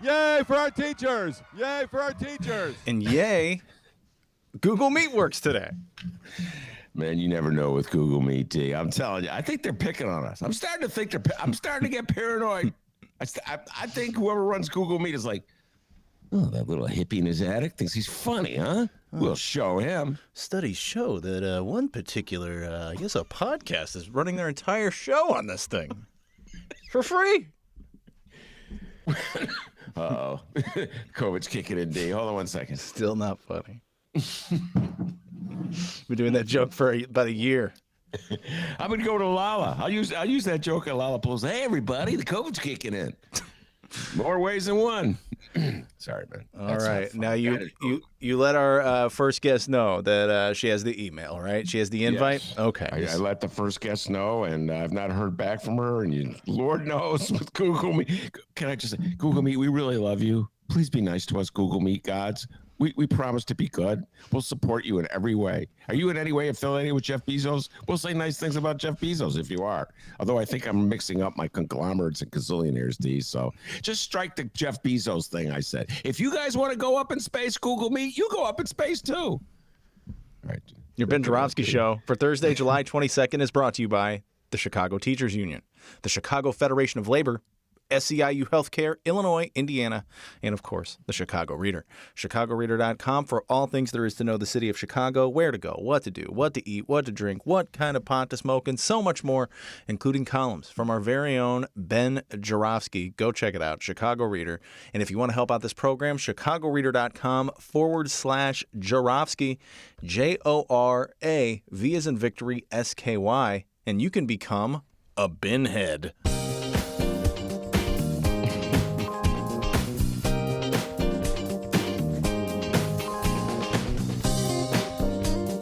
Yay for our teachers! Yay for our teachers! And yay, Google Meet works today. Man, you never know with Google Meet, D. I'm telling you, I think they're picking on us. I'm starting to get paranoid. I think whoever runs Google Meet is like, oh, that little hippie in his attic thinks he's funny, huh? We'll show him. Studies show that one particular, a podcast is running their entire show on this thing for free. Uh-oh. COVID's kicking in, D. Hold on 1 second. Still not funny. Been doing that joke for about a year. I'm gonna go to Lala. I'll use that joke at Lala pulls. Hey, everybody, the COVID's kicking in. More ways than one. Sorry, man. All right. Now you let our first guest know that she has the email, right? She has the invite? Yes. Okay. I let the first guest know, and I've not heard back from her. And Lord knows with Google Meet. Can I just say, Google Meet, we really love you. Please be nice to us, Google Meet gods. We promise to be good. We'll support you in every way. Are you in any way affiliated with Jeff Bezos? We'll say nice things about Jeff Bezos if you are. Although I think I'm mixing up my conglomerates and gazillionaires, D. So just strike the Jeff Bezos thing I said. If you guys want to go up in space, Google Meet, you go up in space too. All right. Your Ben Joravsky Show for Thursday, July 22nd is brought to you by the Chicago Teachers Union, the Chicago Federation of Labor, SEIU Healthcare, Illinois, Indiana, and of course, the Chicago Reader. ChicagoReader.com for all things there is to know the city of Chicago, where to go, what to do, what to eat, what to drink, what kind of pot to smoke, and so much more, including columns from our very own Ben Joravsky. Go check it out, Chicago Reader. And if you want to help out this program, ChicagoReader.com/Joravsky, Jora, V as in victory, SKY, and you can become a binhead.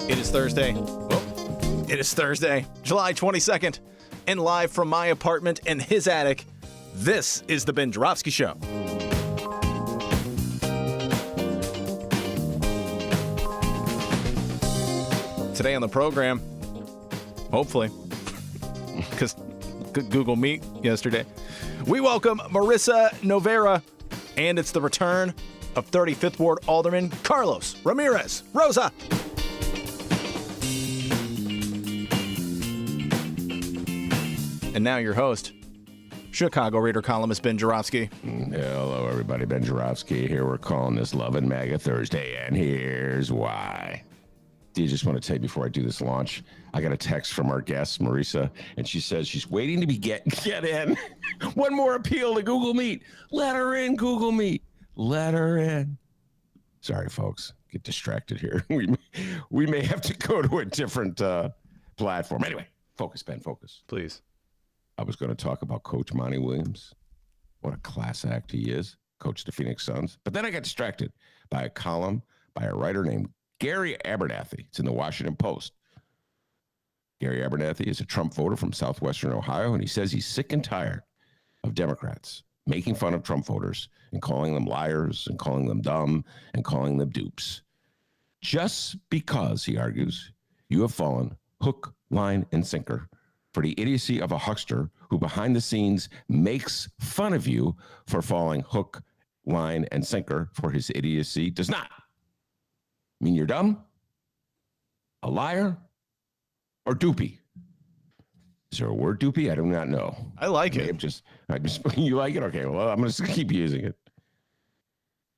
It is Thursday. It is Thursday, July 22nd, and live from my apartment and his attic, this is the Ben Joravsky Show. Today on the program, hopefully, because Google Meet yesterday, we welcome Marisa Novara, and it's the return of 35th Ward Alderman Carlos Ramirez-Rosa. And now your host, Chicago Reader columnist Ben Joravsky. Hello, everybody. Ben Joravsky here. We're calling this Love and MAGA Thursday, and here's why. Do you just want to tell you before I do this launch, I got a text from our guest, Marisa, and she says she's waiting to be get in. One more appeal to Google Meet. Let her in, Google Meet. Let her in. Sorry, folks. Get distracted here. We may have to go to a different platform. Anyway, focus, Ben, focus. Please. I was going to talk about Coach Monty Williams. What a class act he is, coach the Phoenix Suns. But then I got distracted by a column by a writer named Gary Abernathy. It's in the Washington Post. Gary Abernathy is a Trump voter from southwestern Ohio, and he says he's sick and tired of Democrats making fun of Trump voters and calling them liars and calling them dumb and calling them dupes. Just because, he argues, you have fallen hook, line, and sinker for the idiocy of a huckster who behind the scenes makes fun of you for falling hook, line, and sinker for his idiocy does not mean you're dumb, a liar, or doopy. Is there a word doopy? I do not know. I like it. You like it? Okay, well, I'm going to keep using it.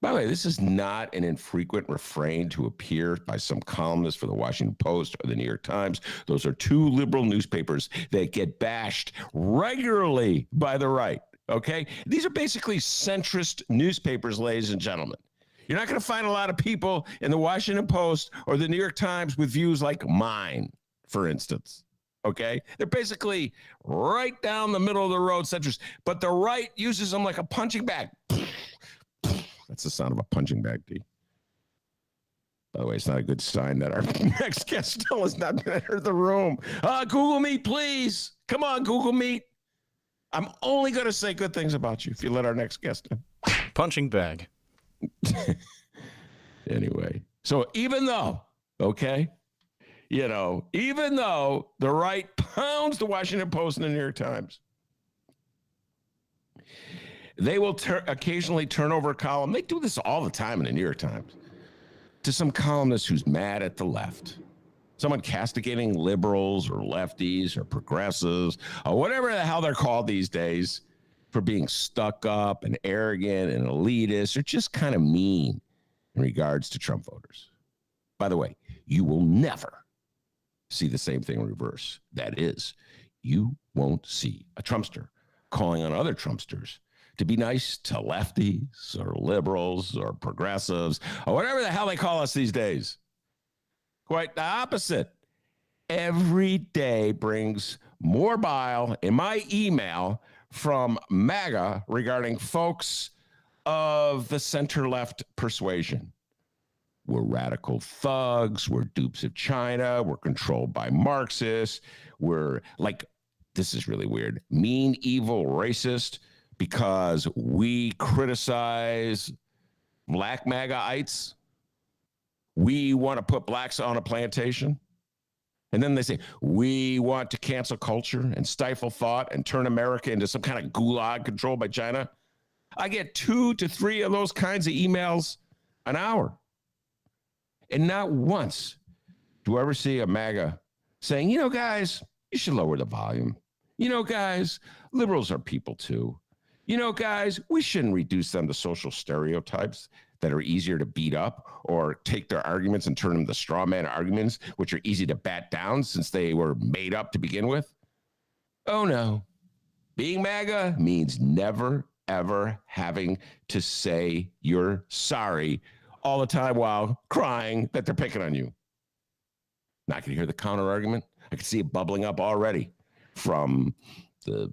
By the way, this is not an infrequent refrain to appear by some columnists for the Washington Post or the New York Times. Those are two liberal newspapers that get bashed regularly by the right, okay? These are basically centrist newspapers, ladies and gentlemen. You're not going to find a lot of people in the Washington Post or the New York Times with views like mine, for instance, okay? They're basically right down the middle of the road centrist, but the right uses them like a punching bag. That's the sound of a punching bag, D. By the way, it's not a good sign that our next guest still has not been entered the room. Google Meet, please. Come on, Google Meet. I'm only going to say good things about you if you let our next guest in. Punching bag. Anyway, so even though, okay, even though the right pounds the Washington Post and the New York Times, They will occasionally turn over a column. They do this all the time in the New York Times to some columnist who's mad at the left. Someone castigating liberals or lefties or progressives or whatever the hell they're called these days for being stuck up and arrogant and elitist or just kind of mean in regards to Trump voters. By the way, you will never see the same thing in reverse. That is, you won't see a Trumpster calling on other Trumpsters to be nice to lefties or liberals or progressives or whatever the hell they call us these days. Quite the opposite. Every day brings more bile in my email from MAGA regarding folks of the center-left persuasion. We're radical thugs. We're dupes of China. We're controlled by Marxists. We're like, this is really weird, mean, evil, racist because we criticize black MAGAites. We want to put blacks on a plantation. And then they say, we want to cancel culture and stifle thought and turn America into some kind of gulag controlled by China. I get 2 to 3 of those kinds of emails an hour. And not once do I ever see a MAGA saying, you know, guys, you should lower the volume. You know, guys, liberals are people too. You know, guys, we shouldn't reduce them to social stereotypes that are easier to beat up or take their arguments and turn them to straw man arguments, which are easy to bat down since they were made up to begin with. Oh, no. Being MAGA means never, ever having to say you're sorry all the time while crying that they're picking on you. Not going to hear the counter argument. I can see it bubbling up already from the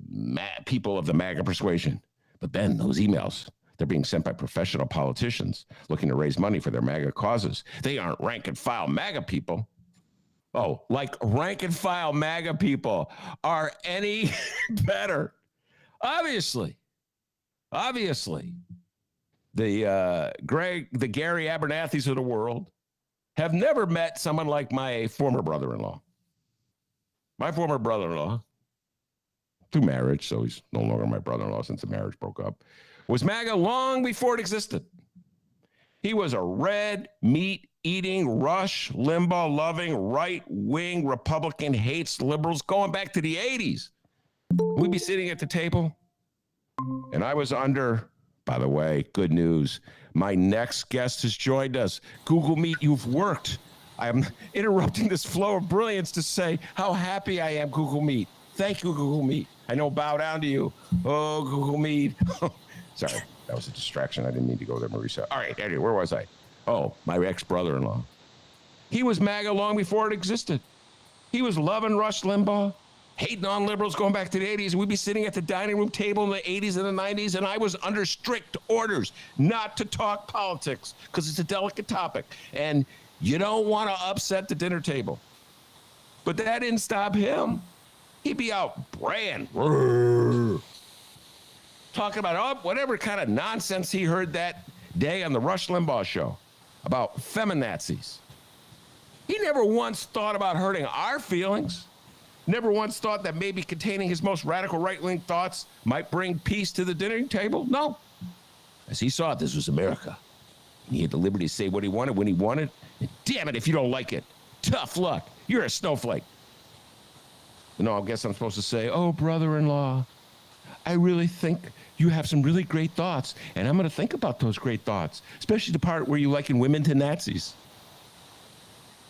people of the MAGA persuasion. But Ben, those emails, they're being sent by professional politicians looking to raise money for their MAGA causes. They aren't rank and file MAGA people. Oh, like rank and file MAGA people are any better. Obviously. The Gary Abernathys of the world have never met someone like my former brother-in-law. My former brother-in-law, through marriage, so he's no longer my brother-in-law since the marriage broke up, was MAGA long before it existed. He was a red meat-eating, Rush Limbaugh-loving, right-wing Republican, hates liberals going back to the 80s. We'd be sitting at the table, and I was under, by the way, good news, my next guest has joined us. Google Meet, you've worked. I am interrupting this flow of brilliance to say how happy I am, Google Meet. Thank you, Google Meet. I know, bow down to you. Oh, Google Meet. Sorry, that was a distraction. I didn't mean to go there, Marisa. All right, anyway, where was I? Oh, my ex-brother-in-law. He was MAGA long before it existed. He was loving Rush Limbaugh, hating on liberals going back to the 80s. We'd be sitting at the dining room table in the 80s and the 90s, and I was under strict orders not to talk politics because it's a delicate topic, and you don't want to upset the dinner table. But that didn't stop him. He'd be out braying, talking about whatever kind of nonsense he heard that day on the Rush Limbaugh show about feminazis. He never once thought about hurting our feelings. Never once thought that maybe containing his most radical right-wing thoughts might bring peace to the dinner table. No. As he saw it, this was America. He had the liberty to say what he wanted when he wanted. And damn it, if you don't like it, tough luck. You're a snowflake. No, I guess I'm supposed to say, oh, brother-in-law, I really think you have some really great thoughts, and I'm going to think about those great thoughts, especially the part where you liken women to Nazis.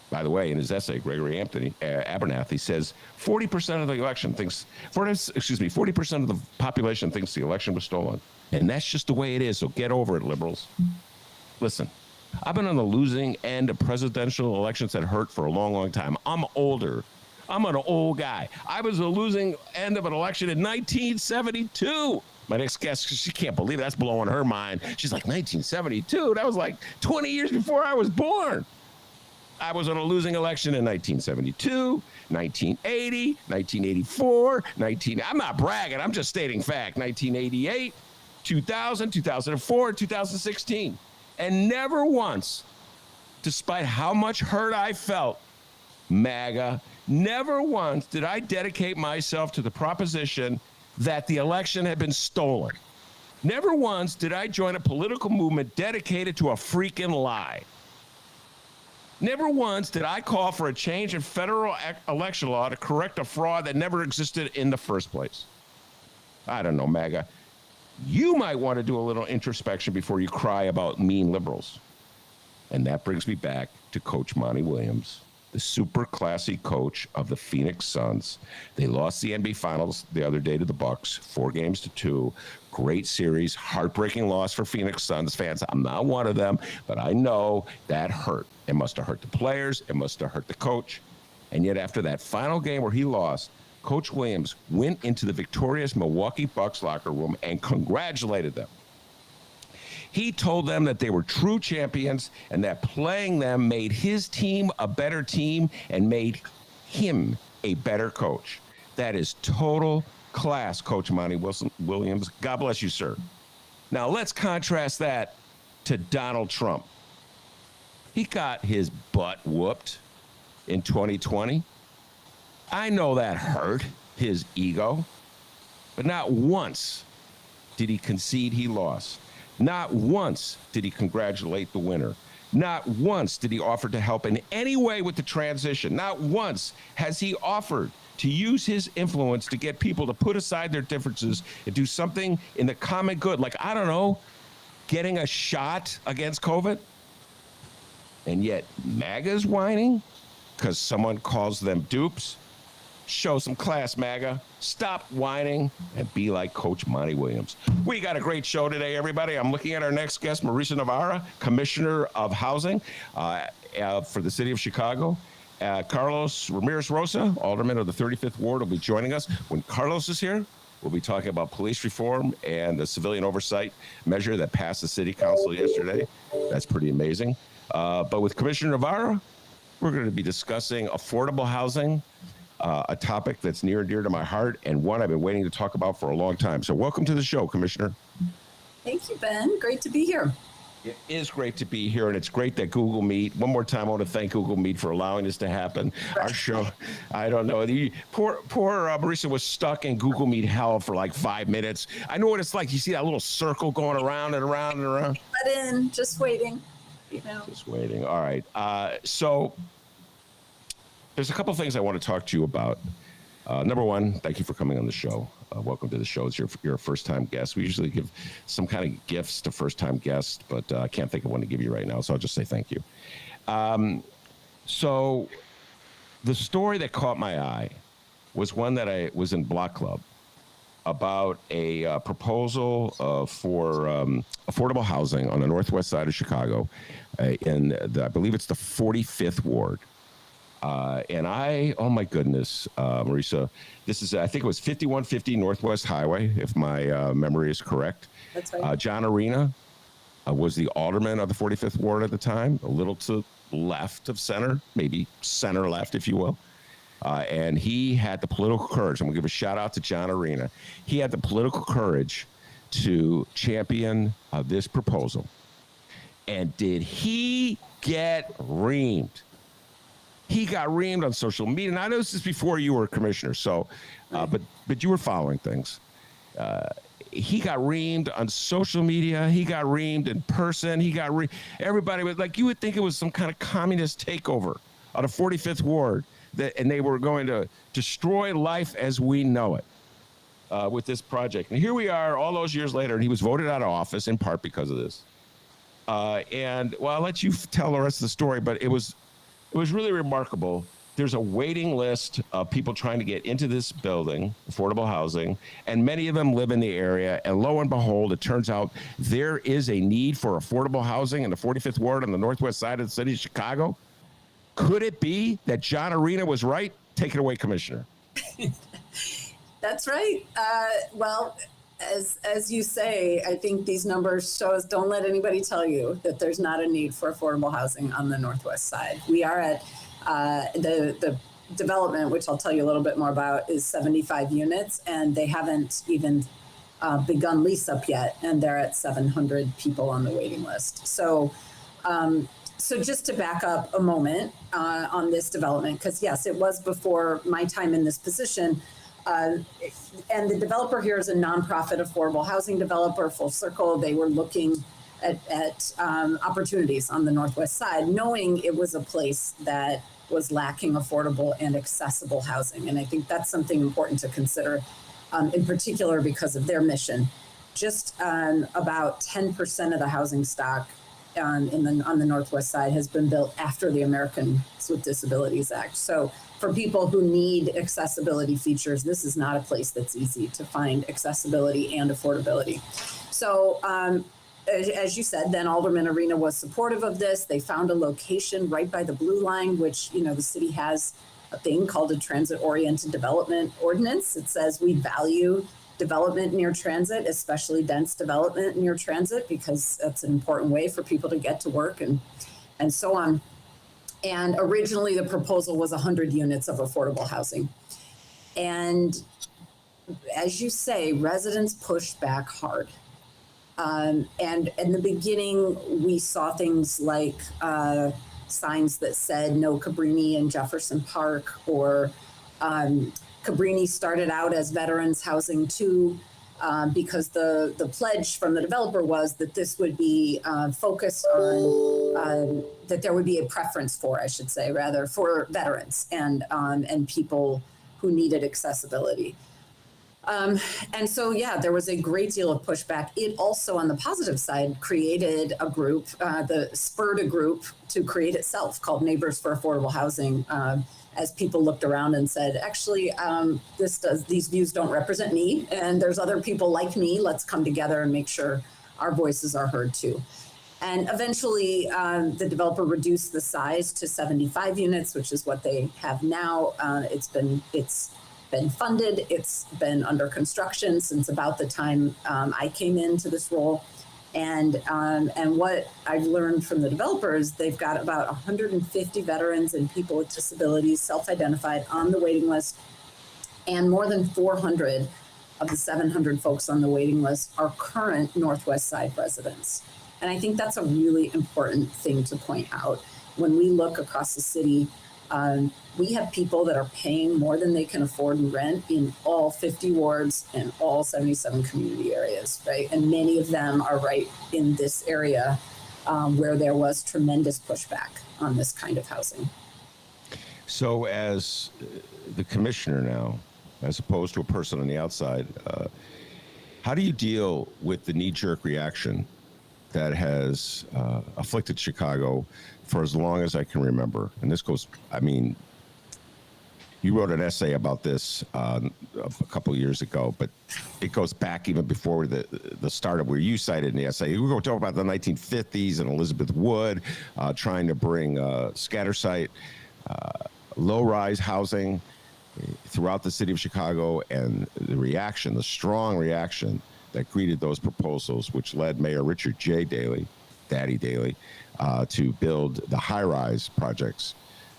By the way, in his essay, Gregory Abernathy says 40% of the election thinks, 40% of the population thinks the election was stolen. And that's just the way it is, so get over it, liberals. Listen, I've been on the losing end of presidential elections that hurt for a long, long time. I'm older. I'm an old guy. I was a losing end of an election in 1972. My next guest, she can't believe it. That's blowing her mind. She's like, 1972? That was like 20 years before I was born. I was on a losing election in 1972, 1980, 1984, I'm not bragging, I'm just stating fact, 1988, 2000, 2004, 2016. And never once, despite how much hurt I felt, MAGA, never once did I dedicate myself to the proposition that the election had been stolen. Never once did I join a political movement dedicated to a freaking lie. Never once did I call for a change in federal election law to correct a fraud that never existed in the first place. I don't know, MAGA. You might want to do a little introspection before you cry about mean liberals. And that brings me back to Coach Monty Williams, the super classy coach of the Phoenix Suns. They lost the NBA Finals the other day to the Bucks, 4-2. Great series, heartbreaking loss for Phoenix Suns fans. I'm not one of them, but I know that hurt. It must have hurt the players. It must have hurt the coach. And yet after that final game where he lost, Coach Williams went into the victorious Milwaukee Bucks locker room and congratulated them. He told them that they were true champions and that playing them made his team a better team and made him a better coach. That is total class, Coach Monty Williams. God bless you, sir. Now let's contrast that to Donald Trump. He got his butt whooped in 2020. I know that hurt his ego, but not once did he concede he lost. Not once did he congratulate the winner. Not once did he offer to help in any way with the transition. Not once has he offered to use his influence to get people to put aside their differences and do something in the common good. Like, I don't know, getting a shot against COVID. And yet MAGA's whining because someone calls them dupes. Show some class, MAGA. Stop whining and be like Coach Monty Williams. We got a great show today, everybody. I'm looking at our next guest, Marisa Novara, Commissioner of Housing for the city of Chicago. Carlos Ramirez-Rosa, Alderman of the 35th Ward, will be joining us. When Carlos is here, we'll be talking about police reform and the civilian oversight measure that passed the city council yesterday. That's pretty amazing. But with Commissioner Novara, we're going to be discussing affordable housing, a topic that's near and dear to my heart and one I've been waiting to talk about for a long time. So welcome to the show, Commissioner. Thank you, Ben. Great to be here. It is great to be here, and it's great that Google Meet. One more time, I want to thank Google Meet for allowing this to happen. Our show, I don't know. Poor Marisa was stuck in Google Meet hell for like 5 minutes. I know what it's like. You see that little circle going around and around and around. Let in, just waiting. You know. Just waiting. All right. So there's a couple of things I want to talk to you about. Number one, thank you for coming on the show. Welcome to the show. You're a first-time guest. We usually give some kind of gifts to first-time guests, but I can't think of one to give you right now, so I'll just say thank you. So the story that caught my eye was one that I was in Block Club about a proposal for affordable housing on the northwest side of Chicago, I believe it's the 45th Ward. And oh my goodness, Marisa, this is, I think it was 5150 Northwest Highway, if my memory is correct. That's right. John Arena was the alderman of the 45th Ward at the time, a little to left of center, maybe center left, if you will. And he had the political courage. I'm going to give a shout out to John Arena. He had the political courage to champion this proposal. And did he get reamed? He got reamed on social media. And I know this is before you were a commissioner, so, but you were following things. He got reamed on social media. He got reamed in person. Everybody was like, you would think it was some kind of communist takeover on the 45th Ward, and they were going to destroy life as we know it with this project. And here we are all those years later, and he was voted out of office in part because of this. And well, I'll let you tell the rest of the story, but it was really remarkable. There's a waiting list of people trying to get into this building, affordable housing, and many of them live in the area. And lo and behold, it turns out there is a need for affordable housing in the 45th Ward on the northwest side of the city of Chicago. Could it be that John Arena was right? Take it away, Commissioner. That's right. Well, as you say, I think these numbers show us, don't let anybody tell you that there's not a need for affordable housing on the northwest side. We are at the development, which I'll tell you a little bit more about, is 75 units, and they haven't even begun lease up yet, and they're at 700 people on the waiting list. So just to back up a moment on this development, because yes, it was before my time in this position. And the developer here is a nonprofit affordable housing developer, Full Circle. They were looking at opportunities on the Northwest side, knowing it was a place that was lacking affordable and accessible housing. And I think that's something important to consider, in particular because of their mission. Just about 10% of the housing stock on the Northwest side has been built after the Americans with Disabilities Act. So for people who need accessibility features, this is not a place that's easy to find accessibility and affordability. So as you said, then Alderman Arena was supportive of this. They found a location right by the Blue Line, which, the city has a thing called a transit-oriented development ordinance. It says we value development near transit, especially dense development near transit, because that's an important way for people to get to work and so on. And originally the proposal was 100 units of affordable housing. And as you say, residents pushed back hard. And in the beginning, we saw things like signs that said no Cabrini in Jefferson Park, or Cabrini started out as veterans housing too, because the pledge from the developer was that this would be focused on, that there would be a preference for, I should say, rather, for veterans and people who needed accessibility. And so, there was a great deal of pushback. It also, on the positive side, created a group, spurred a group to create itself called Neighbors for Affordable Housing, as people looked around and said, actually, these views don't represent me, and there's other people like me. Let's come together and make sure our voices are heard too. And eventually, the developer reduced the size to 75 units, which is what they have now. It's been funded. It's been under construction since about the time I came into this role. And what I've learned from the developers, they've got about 150 veterans and people with disabilities self-identified on the waiting list. And more than 400 of the 700 folks on the waiting list are current Northwest Side residents. And I think that's a really important thing to point out. When we look across the city, we have people that are paying more than they can afford in rent in all 50 wards and all 77 community areas, right? And many of them are right in this area where there was tremendous pushback on this kind of housing. So as the commissioner now, as opposed to a person on the outside, how do you deal with the knee-jerk reaction that has afflicted Chicago for as long as I can remember? And this goes, you wrote an essay about this a couple of years ago, but it goes back even before the start of where you cited in the essay. We were talking about the 1950s and Elizabeth Wood trying to bring scatter site, low-rise housing throughout the city of Chicago, and the strong reaction that greeted those proposals, which led Mayor Richard J. Daley, Daddy Daley, to build the high-rise projects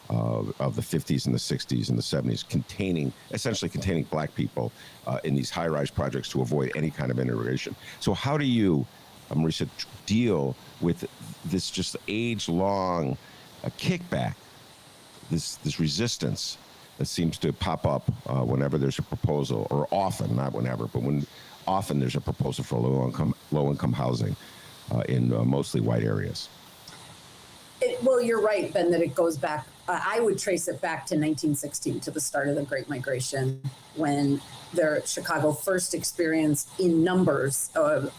of the 50s and the 60s and the 70s, essentially containing black people in these high-rise projects to avoid any kind of integration. So how do you, Marisa, deal with this just age-long kickback, this resistance that seems to pop up whenever there's a proposal, or often, not whenever, but when often there's a proposal for low-income housing in mostly white areas? Well, you're right, Ben, that it goes back. I would trace it back to 1916, to the start of the Great Migration, when Chicago first experienced in numbers of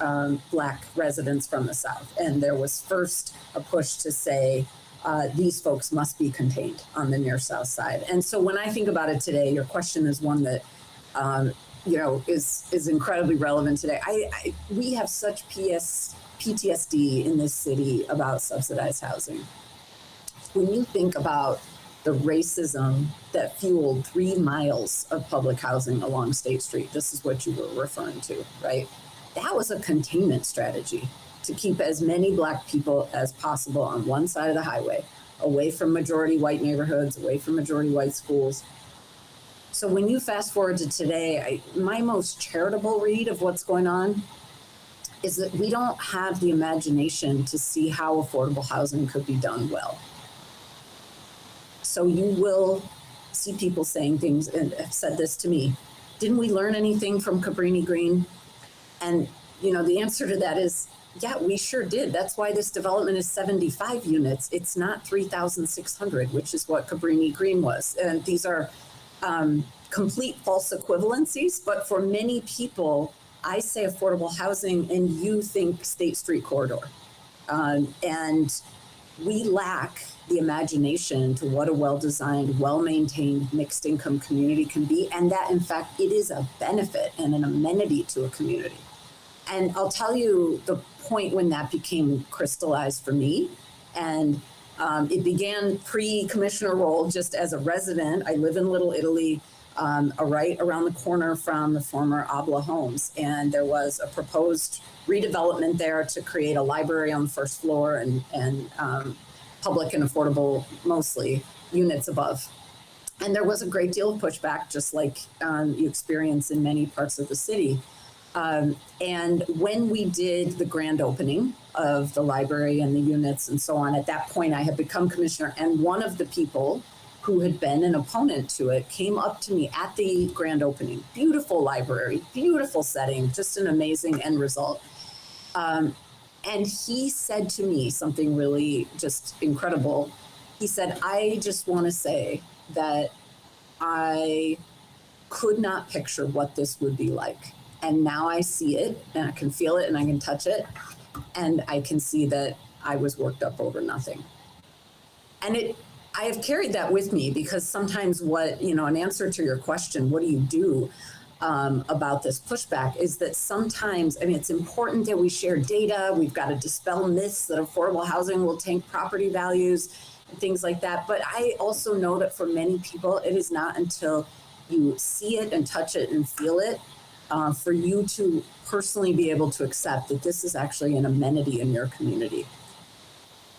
black residents from the South. And there was first a push to say, these folks must be contained on the near South Side. And so when I think about it today, your question is one that, is incredibly relevant today. We have such PTSD in this city about subsidized housing. When you think about the racism that fueled 3 miles of public housing along State Street, this is what you were referring to, right? That was a containment strategy to keep as many black people as possible on one side of the highway, away from majority white neighborhoods, away from majority white schools. So when you fast forward to today, my most charitable read of what's going on is that we don't have the imagination to see how affordable housing could be done well. So you will see people saying things, and have said this to me, didn't we learn anything from Cabrini Green? And, the answer to that is, yeah, we sure did. That's why this development is 75 units. It's not 3,600, which is what Cabrini Green was. And these are complete false equivalencies. But for many people, I say affordable housing and you think State Street corridor. And we lack the imagination to what a well-designed, well-maintained mixed income community can be. And that, in fact, it is a benefit and an amenity to a community. And I'll tell you the point when that became crystallized for me. And it began pre-commissioner role just as a resident. I live in Little Italy, right around the corner from the former Abla homes. And there was a proposed redevelopment there to create a library on the first floor and public and affordable, mostly, units above. And there was a great deal of pushback, just like you experience in many parts of the city. And when we did the grand opening of the library and the units and so on, at that point I had become commissioner, and one of the people who had been an opponent to it came up to me at the grand opening. Beautiful library, beautiful setting, just an amazing end result. And he said to me something really just incredible. He said, I just want to say that I could not picture what this would be like. And now I see it and I can feel it and I can touch it. And I can see that I was worked up over nothing. And I have carried that with me because sometimes an answer to your question, what do you do about this pushback, is that sometimes, it's important that we share data. We've got to dispel myths that affordable housing will tank property values and things like that. But I also know that for many people, it is not until you see it and touch it and feel it for you to personally be able to accept that this is actually an amenity in your community.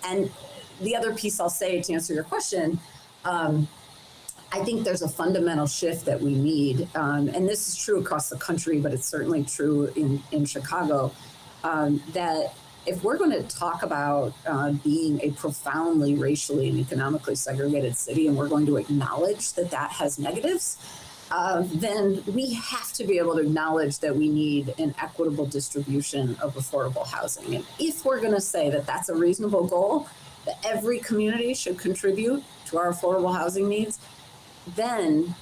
And the other piece I'll say to answer your question, I think there's a fundamental shift that we need, and this is true across the country, but it's certainly true in Chicago, that if we're going to talk about being a profoundly racially and economically segregated city, and we're going to acknowledge that that has negatives, then we have to be able to acknowledge that we need an equitable distribution of affordable housing. And if we're going to say that that's a reasonable goal, that every community should contribute to our affordable housing needs, then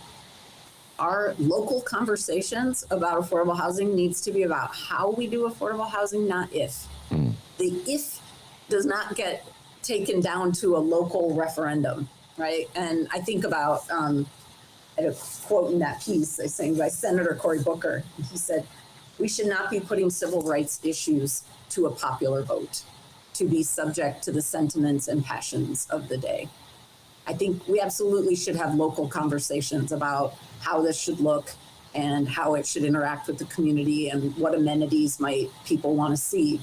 our local conversations about affordable housing needs to be about how we do affordable housing, not if. The if does not get taken down to a local referendum, right? And I think about I had a quote in that piece I sang by Senator Cory Booker. He said, we should not be putting civil rights issues to a popular vote to be subject to the sentiments and passions of the day. I think we absolutely should have local conversations about how this should look and how it should interact with the community and what amenities might people want to see.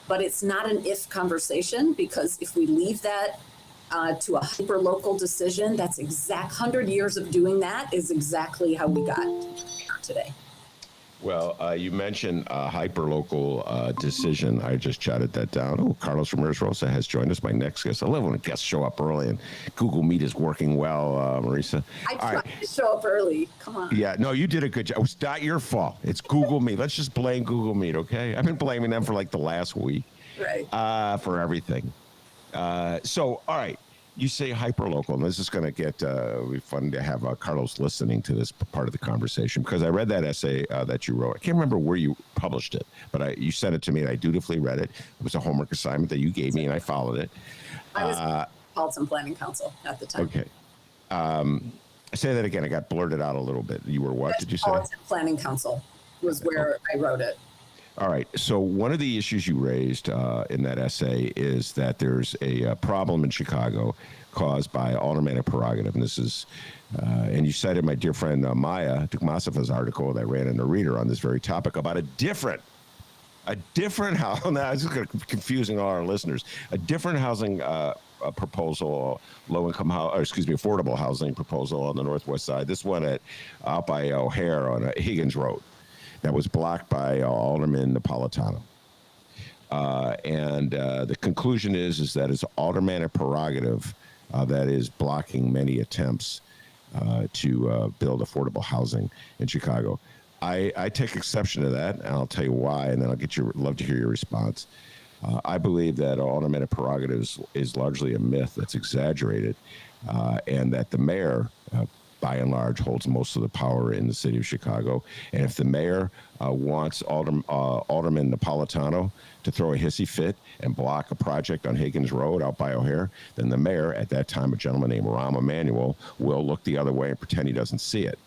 But it's not an if conversation, because if we leave that to a hyper-local decision, that's 100 years of doing that is exactly how we got here today. Well, you mentioned hyper-local decision. I just jotted that down. Oh, Carlos Ramirez-Rosa has joined us, my next guest. I love when guests show up early, and Google Meet is working well, Marisa. I tried to show up early. Come on. Yeah, no, you did a good job. It's not your fault. It's Google Meet. Let's just blame Google Meet, okay? I've been blaming them for like the last week. Right. For everything. So, all right. You say hyperlocal, and this is going to get be fun to have Carlos listening to this part of the conversation, because I read that essay that you wrote. I can't remember where you published it, but you sent it to me, and I dutifully read it. It was a homework assignment that you gave me, and I followed it. I was Metropolitan Planning Council at the time. Okay. Say that again. I got blurted out a little bit. You were what? Did you say? Metropolitan Planning Council was where I wrote it. All right. So one of the issues you raised in that essay is that there's a problem in Chicago caused by aldermanic prerogative. And this is, and you cited my dear friend Maya Dukmasova's article that ran in the Reader on this very topic about a different house. Now, this is confusing all our listeners. A different housing proposal, affordable housing proposal on the northwest side. This one out by O'Hare on Higgins Road. That was blocked by Alderman Napolitano. And the conclusion is that it's aldermanic prerogative that is blocking many attempts to build affordable housing in Chicago. I take exception to that, and I'll tell you why, and then love to hear your response. I believe that aldermanic prerogatives is largely a myth that's exaggerated, and that the mayor, by and large, holds most of the power in the city of Chicago. And if the mayor wants Alderman Napolitano to throw a hissy fit and block a project on Higgins Road out by O'Hare, then the mayor, at that time a gentleman named Rahm Emanuel, will look the other way and pretend he doesn't see it.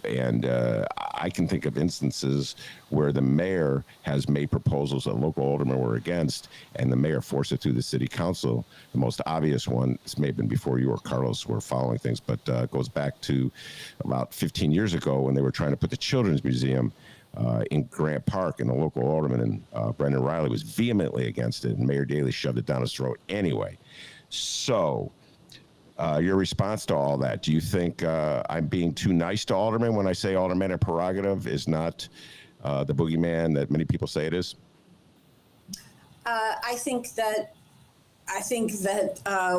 And I can think of instances where the mayor has made proposals that local aldermen were against, and the mayor forced it through the city council. The most obvious one, this may have been before you or Carlos were following things, but goes back to about 15 years ago when they were trying to put the Children's Museum in Grant Park, and the local alderman, Brendan Riley, was vehemently against it, and Mayor Daley shoved it down his throat anyway. So your response to all that, do you think I'm being too nice to aldermen when I say aldermanic prerogative is not the boogeyman that many people say it is? I think that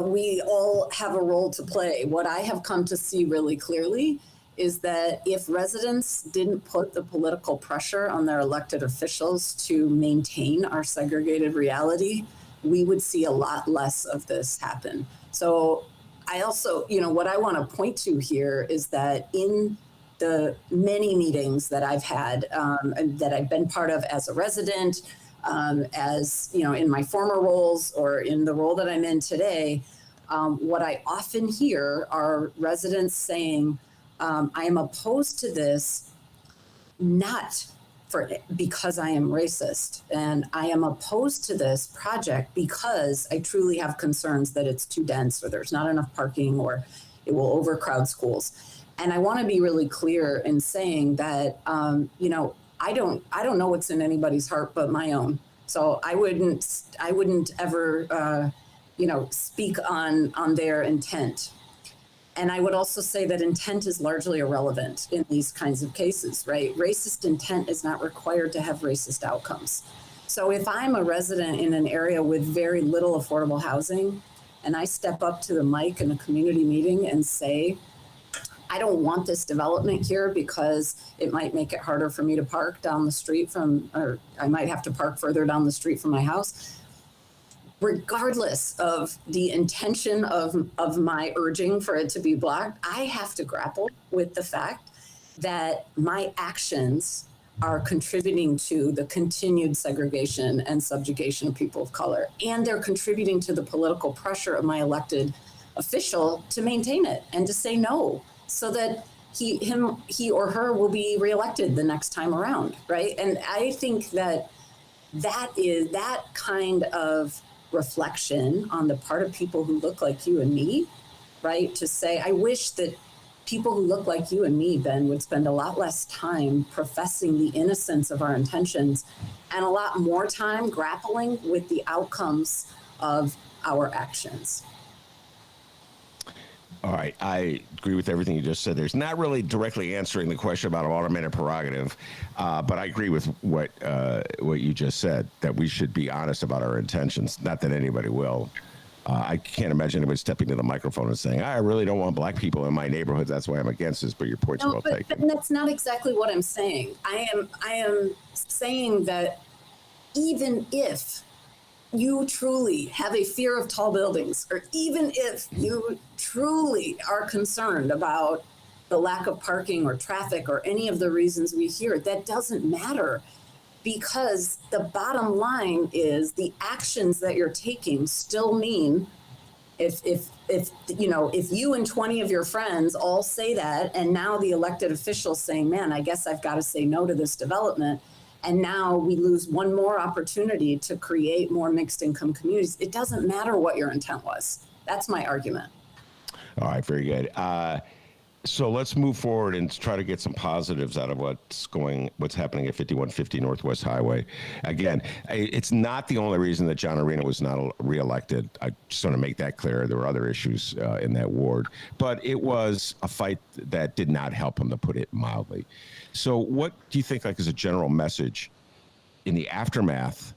we all have a role to play. What I have come to see really clearly is that if residents didn't put the political pressure on their elected officials to maintain our segregated reality, we would see a lot less of this happen. So I also, what I want to point to here is that in the many meetings that I've had, that I've been part of as a resident, as in my former roles or in the role that I'm in today, what I often hear are residents saying, I am opposed to this, not because I am racist, and I am opposed to this project because I truly have concerns that it's too dense, or there's not enough parking, or it will overcrowd schools. And I want to be really clear in saying that, I don't know what's in anybody's heart but my own. So I wouldn't ever, speak on their intent. And I would also say that intent is largely irrelevant in these kinds of cases, right? Racist intent is not required to have racist outcomes. So if I'm a resident in an area with very little affordable housing, and I step up to the mic in a community meeting and say, I don't want this development here because it might make it harder for me to park down the street or I might have to park further down the street from my house. Regardless of the intention of my urging for it to be blocked, I have to grapple with the fact that my actions are contributing to the continued segregation and subjugation of people of color, and they're contributing to the political pressure of my elected official to maintain it and to say no, so that he or her will be reelected the next time around, right? And I think that is that kind of reflection on the part of people who look like you and me, right? To say, I wish that people who look like you and me, Ben, would spend a lot less time professing the innocence of our intentions and a lot more time grappling with the outcomes of our actions. All right, I agree with everything you just said. There's not really directly answering the question about aldermanic prerogative, but I agree with what you just said, that we should be honest about our intentions. Not that anybody will. I can't imagine anybody stepping to the microphone and saying, I really don't want black people in my neighborhood. That's why I'm against this, but your point's well taken. But that's not exactly what I'm saying. I am saying that even if you truly have a fear of tall buildings, or even if you truly are concerned about the lack of parking or traffic or any of the reasons we hear, that doesn't matter, because the bottom line is the actions that you're taking still mean, if you and 20 of your friends all say that, and now the elected officials saying, man, I guess I've got to say no to this development, and now we lose one more opportunity to create more mixed income communities. It doesn't matter what your intent was. That's my argument. All right, very good. So let's move forward and try to get some positives out of what's happening at 5150 Northwest Highway. Again, it's not the only reason that John Arena was not reelected. I just want to make that clear. There were other issues in that ward, but it was a fight that did not help him, to put it mildly. So what do you think, is a general message in the aftermath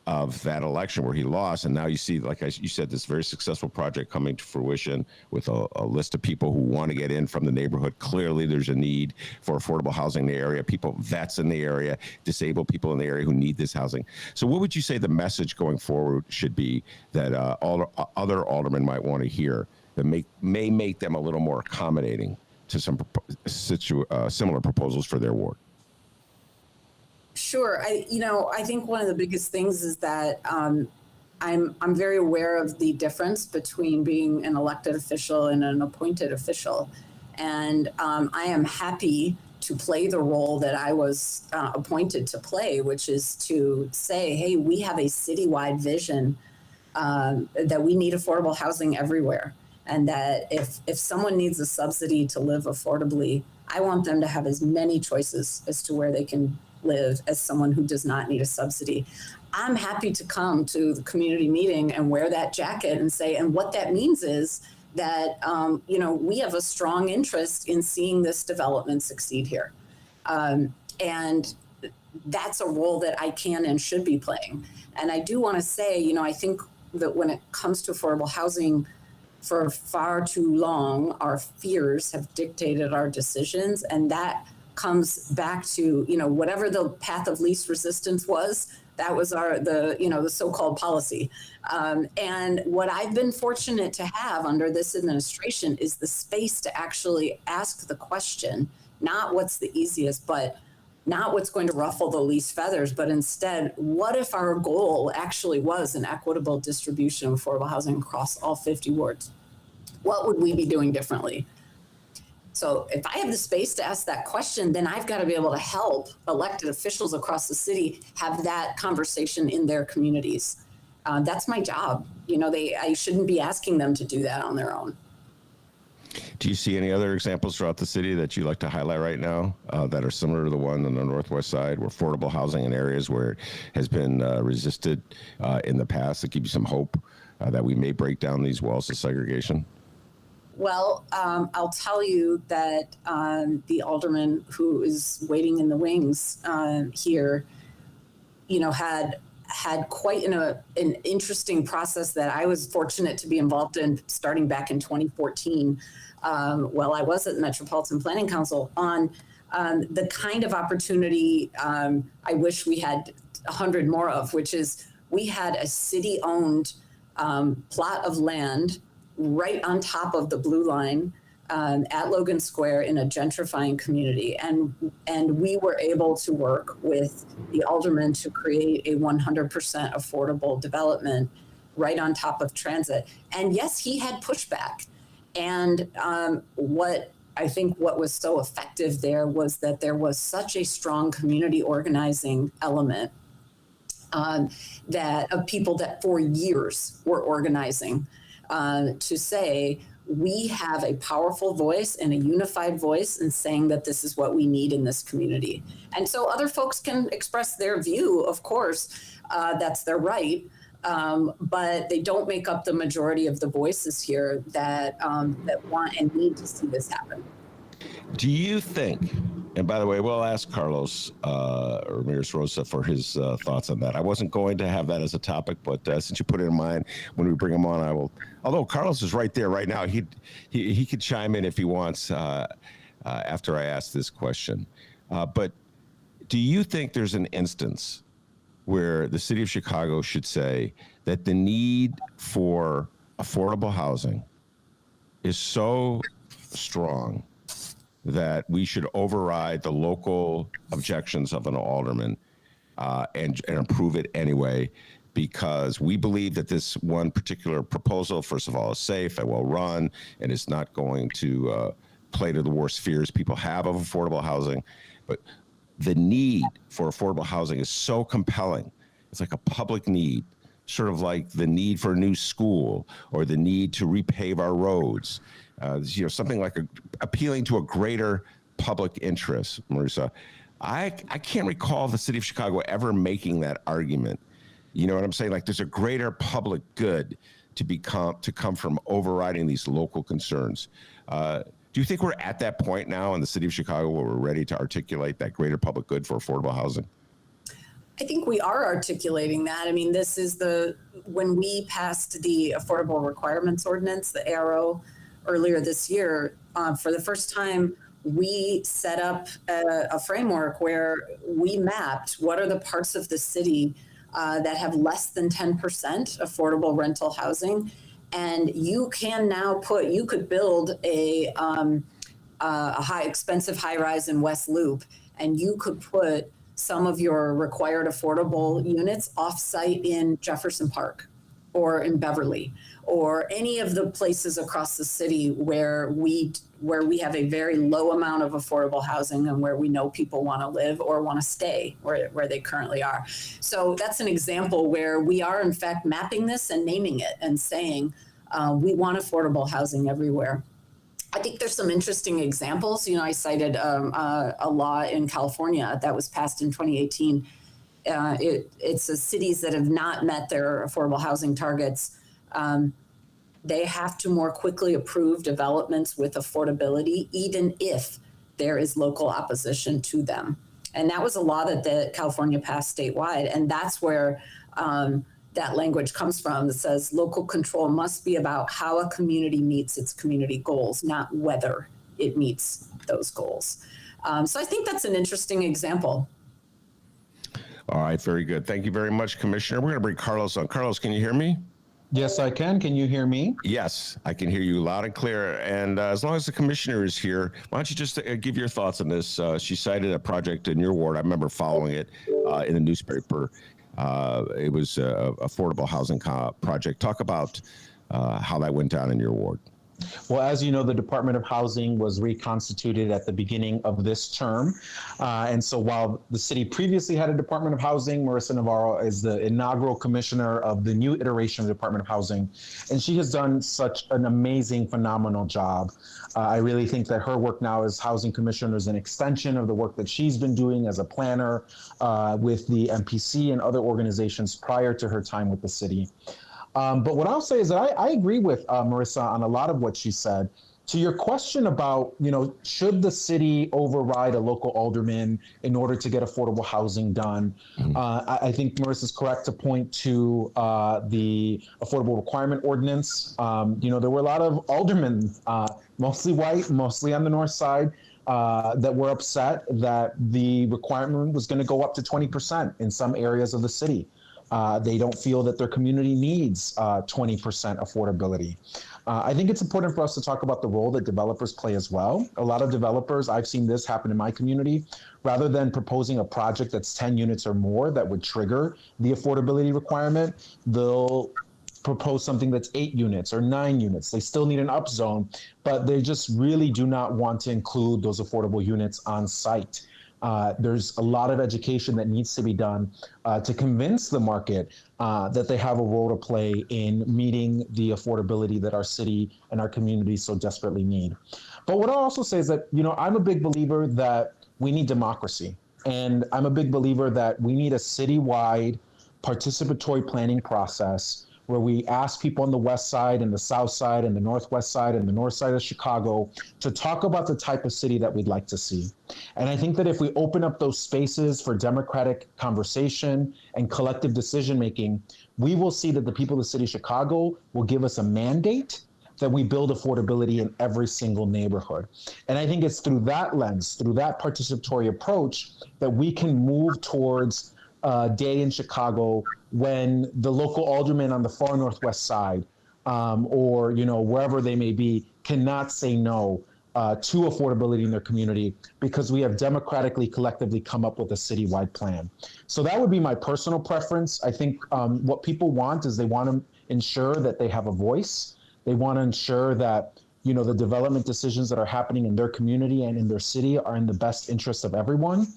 of that election where he lost. And now you see, like you said, this very successful project coming to fruition with a list of people who want to get in from the neighborhood. Clearly, there's a need for affordable housing in the area, vets in the area, disabled people in the area who need this housing. So what would you say the message going forward should be that other aldermen might want to hear that may make them a little more accommodating to some similar proposals for their ward? Sure. I think one of the biggest things is that I'm very aware of the difference between being an elected official and an appointed official. And I am happy to play the role that I was appointed to play, which is to say, hey, we have a citywide vision that we need affordable housing everywhere. And that if someone needs a subsidy to live affordably, I want them to have as many choices as to where they can live as someone who does not need a subsidy. I'm happy to come to the community meeting and wear that jacket and say, and what that means is that, we have a strong interest in seeing this development succeed here. And that's a role that I can and should be playing. And I do want to say, I think that when it comes to affordable housing, for far too long, our fears have dictated our decisions. And that comes back to, whatever the path of least resistance was, that was the so-called policy. And what I've been fortunate to have under this administration is the space to actually ask the question, not what's the easiest, but not what's going to ruffle the least feathers, but instead, what if our goal actually was an equitable distribution of affordable housing across all 50 wards? What would we be doing differently? So if I have the space to ask that question, then I've got to be able to help elected officials across the city have that conversation in their communities. That's my job. I shouldn't be asking them to do that on their own. Do you see any other examples throughout the city that you'd like to highlight right now that are similar to the one on the northwest side, where affordable housing in areas where it has been resisted in the past, that give you some hope that we may break down these walls of segregation? Well, I'll tell you that the alderman who is waiting in the wings here, had quite an interesting process that I was fortunate to be involved in starting back in 2014 while I was at the Metropolitan Planning Council on the kind of opportunity I wish we had 100 more of, which is we had a city-owned plot of land right on top of the Blue Line at Logan Square in a gentrifying community. And we were able to work with the alderman to create a 100% affordable development right on top of transit. And yes, he had pushback. And what was so effective there was that there was such a strong community organizing element that of people that for years were organizing to say, we have a powerful voice and a unified voice in saying that this is what we need in this community. And so other folks can express their view, of course, that's their right, but they don't make up the majority of the voices here that want and need to see this happen. Do you think, and by the way, we'll ask Carlos Ramirez-Rosa for his thoughts on that. I wasn't going to have that as a topic, but since you put it in mind, when we bring him on, I will. Although Carlos is right there right now, he could chime in if he wants after I ask this question. But do you think there's an instance where the city of Chicago should say that the need for affordable housing is so strong that we should override the local objections of an alderman and approve it anyway, because we believe that this one particular proposal, first of all, is safe and well run and is not going to play to the worst fears people have of affordable housing. But the need for affordable housing is so compelling. It's like a public need, sort of like the need for a new school or the need to repave our roads. Something like appealing to a greater public interest, Marisa. I can't recall the city of Chicago ever making that argument. You know what I'm saying? Like there's a greater public good to come from overriding these local concerns. Do you think we're at that point now in the city of Chicago where we're ready to articulate that greater public good for affordable housing? I think we are articulating that. I mean, this is when we passed the Affordable Requirements Ordinance, the ARO, earlier this year, for the first time, we set up a framework where we mapped what are the parts of the city that have less than 10% affordable rental housing. And you can now you could build a expensive high rise in West Loop, and you could put some of your required affordable units off-site in Jefferson Park or in Beverly or any of the places across the city where we have a very low amount of affordable housing and where we know people want to live or want to stay where they currently are. So that's an example where we are in fact mapping this and naming it and saying we want affordable housing everywhere. I think there's some interesting examples. I cited a law in California that was passed in 2018. It's the cities that have not met their affordable housing targets. They have to more quickly approve developments with affordability, even if there is local opposition to them. And that was a law that California passed statewide. And that's where that language comes from that says local control must be about how a community meets its community goals, not whether it meets those goals. So I think that's an interesting example. All right, very good. Thank you very much, Commissioner. We're going to bring Carlos on. Carlos, can you hear me? Yes, I can. Can you hear me? Yes, I can hear you loud and clear. And as long as the commissioner is here, why don't you just give your thoughts on this? She cited a project in your ward. I remember following it in the newspaper. It was an affordable housing project. Talk about how that went down in your ward. Well, as you know, the Department of Housing was reconstituted at the beginning of this term. And so while the city previously had a Department of Housing, Marisa Novara is the inaugural commissioner of the new iteration of the Department of Housing. And she has done such an amazing, phenomenal job. I really think that her work now as housing commissioner is an extension of the work that she's been doing as a planner with the MPC and other organizations prior to her time with the city. But what I'll say is that I agree with Marisa on a lot of what she said. To your question about, should the city override a local alderman in order to get affordable housing done? I think Marisa's correct to point to the Affordable Requirement Ordinance. There were a lot of aldermen, mostly white, mostly on the north side, that were upset that the requirement was going to go up to 20% in some areas of the city. They don't feel that their community needs 20% affordability. I think it's important for us to talk about the role that developers play as well. A lot of developers, I've seen this happen in my community, rather than proposing a project that's 10 units or more that would trigger the affordability requirement, they'll propose something that's 8 units or 9 units. They still need an upzone, but they just really do not want to include those affordable units on site. There's a lot of education that needs to be done to convince the market that they have a role to play in meeting the affordability that our city and our communities so desperately need. But what I also say is that, I'm a big believer that we need democracy. And I'm a big believer that we need a citywide participatory planning process where we ask people on the west side and the south side and the northwest side and the north side of Chicago to talk about the type of city that we'd like to see. And I think that if we open up those spaces for democratic conversation and collective decision-making, we will see that the people of the city of Chicago will give us a mandate that we build affordability in every single neighborhood. And I think it's through that lens, through that participatory approach, that we can move towards a day in Chicago when the local alderman on the far northwest side or wherever they may be cannot say no to affordability in their community because we have democratically collectively come up with a citywide plan. So that would be my personal preference. I think what people want is they want to ensure that they have a voice. They want to ensure that the development decisions that are happening in their community and in their city are in the best interest of everyone.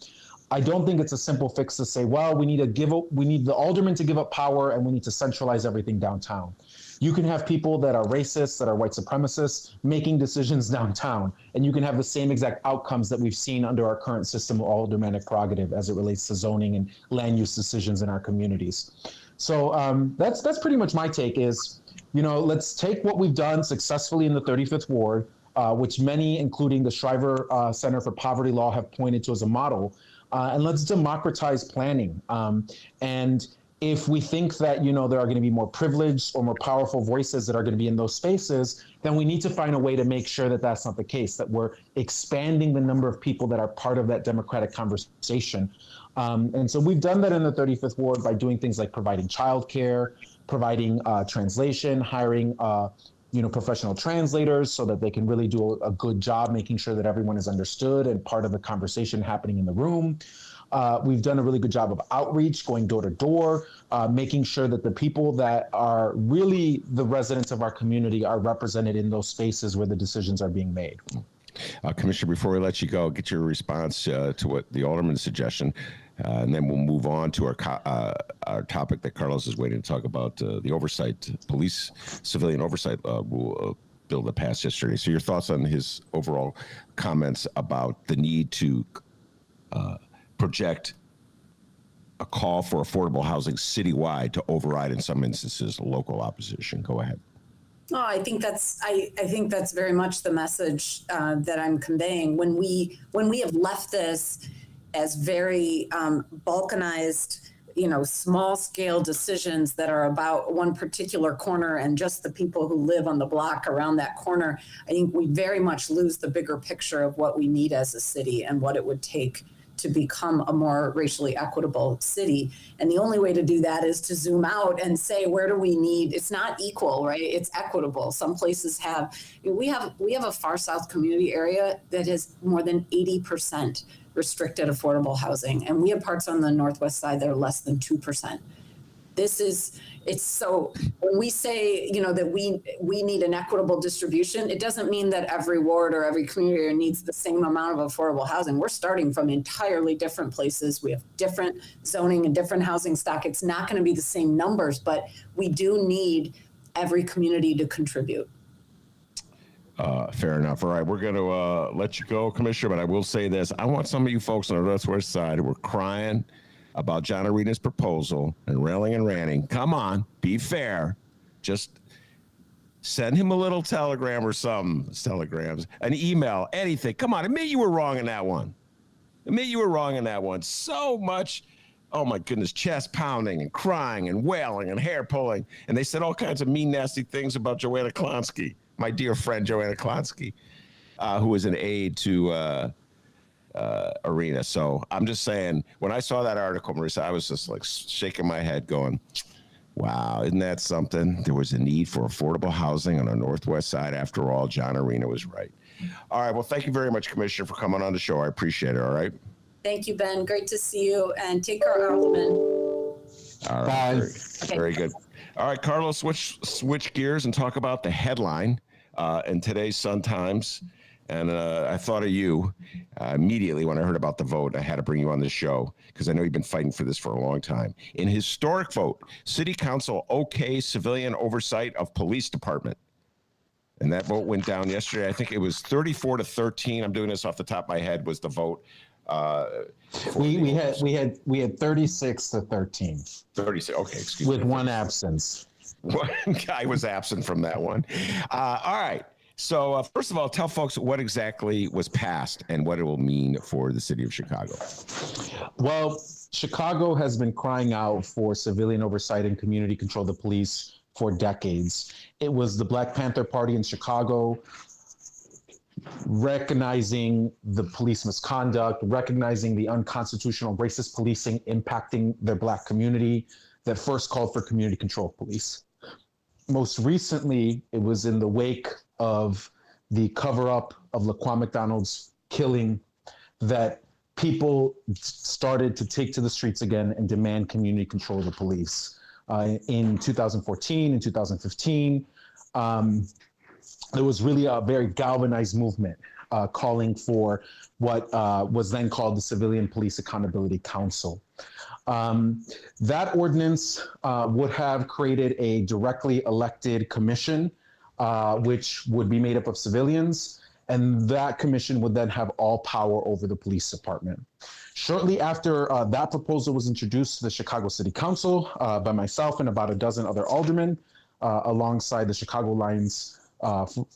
I don't think it's a simple fix to say, well, we need the aldermen to give up power and we need to centralize everything downtown. You can have people that are racist, that are white supremacists making decisions downtown, and you can have the same exact outcomes that we've seen under our current system of aldermanic prerogative as it relates to zoning and land use decisions in our communities. So that's pretty much my take is, let's take what we've done successfully in the 35th Ward, which many, including the Shriver Center for Poverty Law, have pointed to as a model. and let's democratize planning. And if we think that, there are going to be more privileged or more powerful voices that are going to be in those spaces, then we need to find a way to make sure that that's not the case, that we're expanding the number of people that are part of that democratic conversation. And so we've done that in the 35th Ward by doing things like providing childcare, providing translation, hiring professional translators so that they can really do a good job making sure that everyone is understood and part of the conversation happening in the room. We've done a really good job of outreach, going door to door, making sure that the people that are really the residents of our community are represented in those spaces where the decisions are being made. Commissioner, before we let you go, get your response to what the Alderman's suggestion, and then we'll move on to our topic that Carlos is waiting to talk about, the oversight, police civilian oversight bill that passed yesterday. So your thoughts on his overall comments about the need to project a call for affordable housing citywide to override, in some instances, local opposition. Go ahead. Oh, I think that's very much the message that I'm conveying. When we have left this as very balkanized, small scale decisions that are about one particular corner and just the people who live on the block around that corner, I think we very much lose the bigger picture of what we need as a city and what it would take to become a more racially equitable city. And the only way to do that is to zoom out and say, where do we need, it's not equal, right? It's equitable. Some places have, we have a far south community area that has more than 80% restricted affordable housing. And we have parts on the northwest side that are less than 2%. It's so when we say, that we need an equitable distribution, it doesn't mean that every ward or every community area needs the same amount of affordable housing. We're starting from entirely different places. We have different zoning and different housing stock. It's not going to be the same numbers, but we do need every community to contribute. Fair enough. All right, we're going to let you go, Commissioner, but I will say this. I want some of you folks on the northwest side who are crying about John Arena's proposal and railing and ranting. Come on, be fair. Just send him a little telegram or some telegrams, an email, anything. Come on, admit you were wrong in that one. So much, oh my goodness, chest pounding and crying and wailing and hair pulling. And they said all kinds of mean, nasty things about Joanna Klonsky, my dear friend Joanna Klonsky, who was an aide to Arena. So I'm just saying, when I saw that article, Marisa, I was just like shaking my head going, wow, isn't that something? There was a need for affordable housing on the northwest side. After all, John Arena was right. All right. Well, thank you very much, Commissioner, for coming on the show. I appreciate it. All right. Thank you, Ben. Great to see you, and take care, Alderman. All right. Bye. Very good. All right, Carlos, switch gears and talk about the headline in today's Sun-Times. And I thought of you immediately when I heard about the vote. I had to bring you on the show because I know you've been fighting for this for a long time. In historic vote, City Council okay civilian oversight of police department. And that vote went down yesterday. I think it was 34-13. I'm doing this off the top of my head. Was the vote? We had 36-13. 36. Okay, excuse me. With one absence. One guy was absent from that one. All right. So first of all, tell folks what exactly was passed and what it will mean for the city of Chicago. Well, Chicago has been crying out for civilian oversight and community control of the police for decades. It was the Black Panther Party in Chicago recognizing the police misconduct, recognizing the unconstitutional racist policing impacting their Black community that first called for community control of police. Most recently, it was in the wake of the cover-up of Laquan McDonald's killing that people started to take to the streets again and demand community control of the police. In 2014 and 2015, there was really a very galvanized movement calling for what was then called the Civilian Police Accountability Council. That ordinance would have created a directly elected commission, which would be made up of civilians, and that commission would then have all power over the police department. Shortly after that proposal was introduced to the Chicago City Council by myself and about a dozen other aldermen, alongside the Chicago Alliance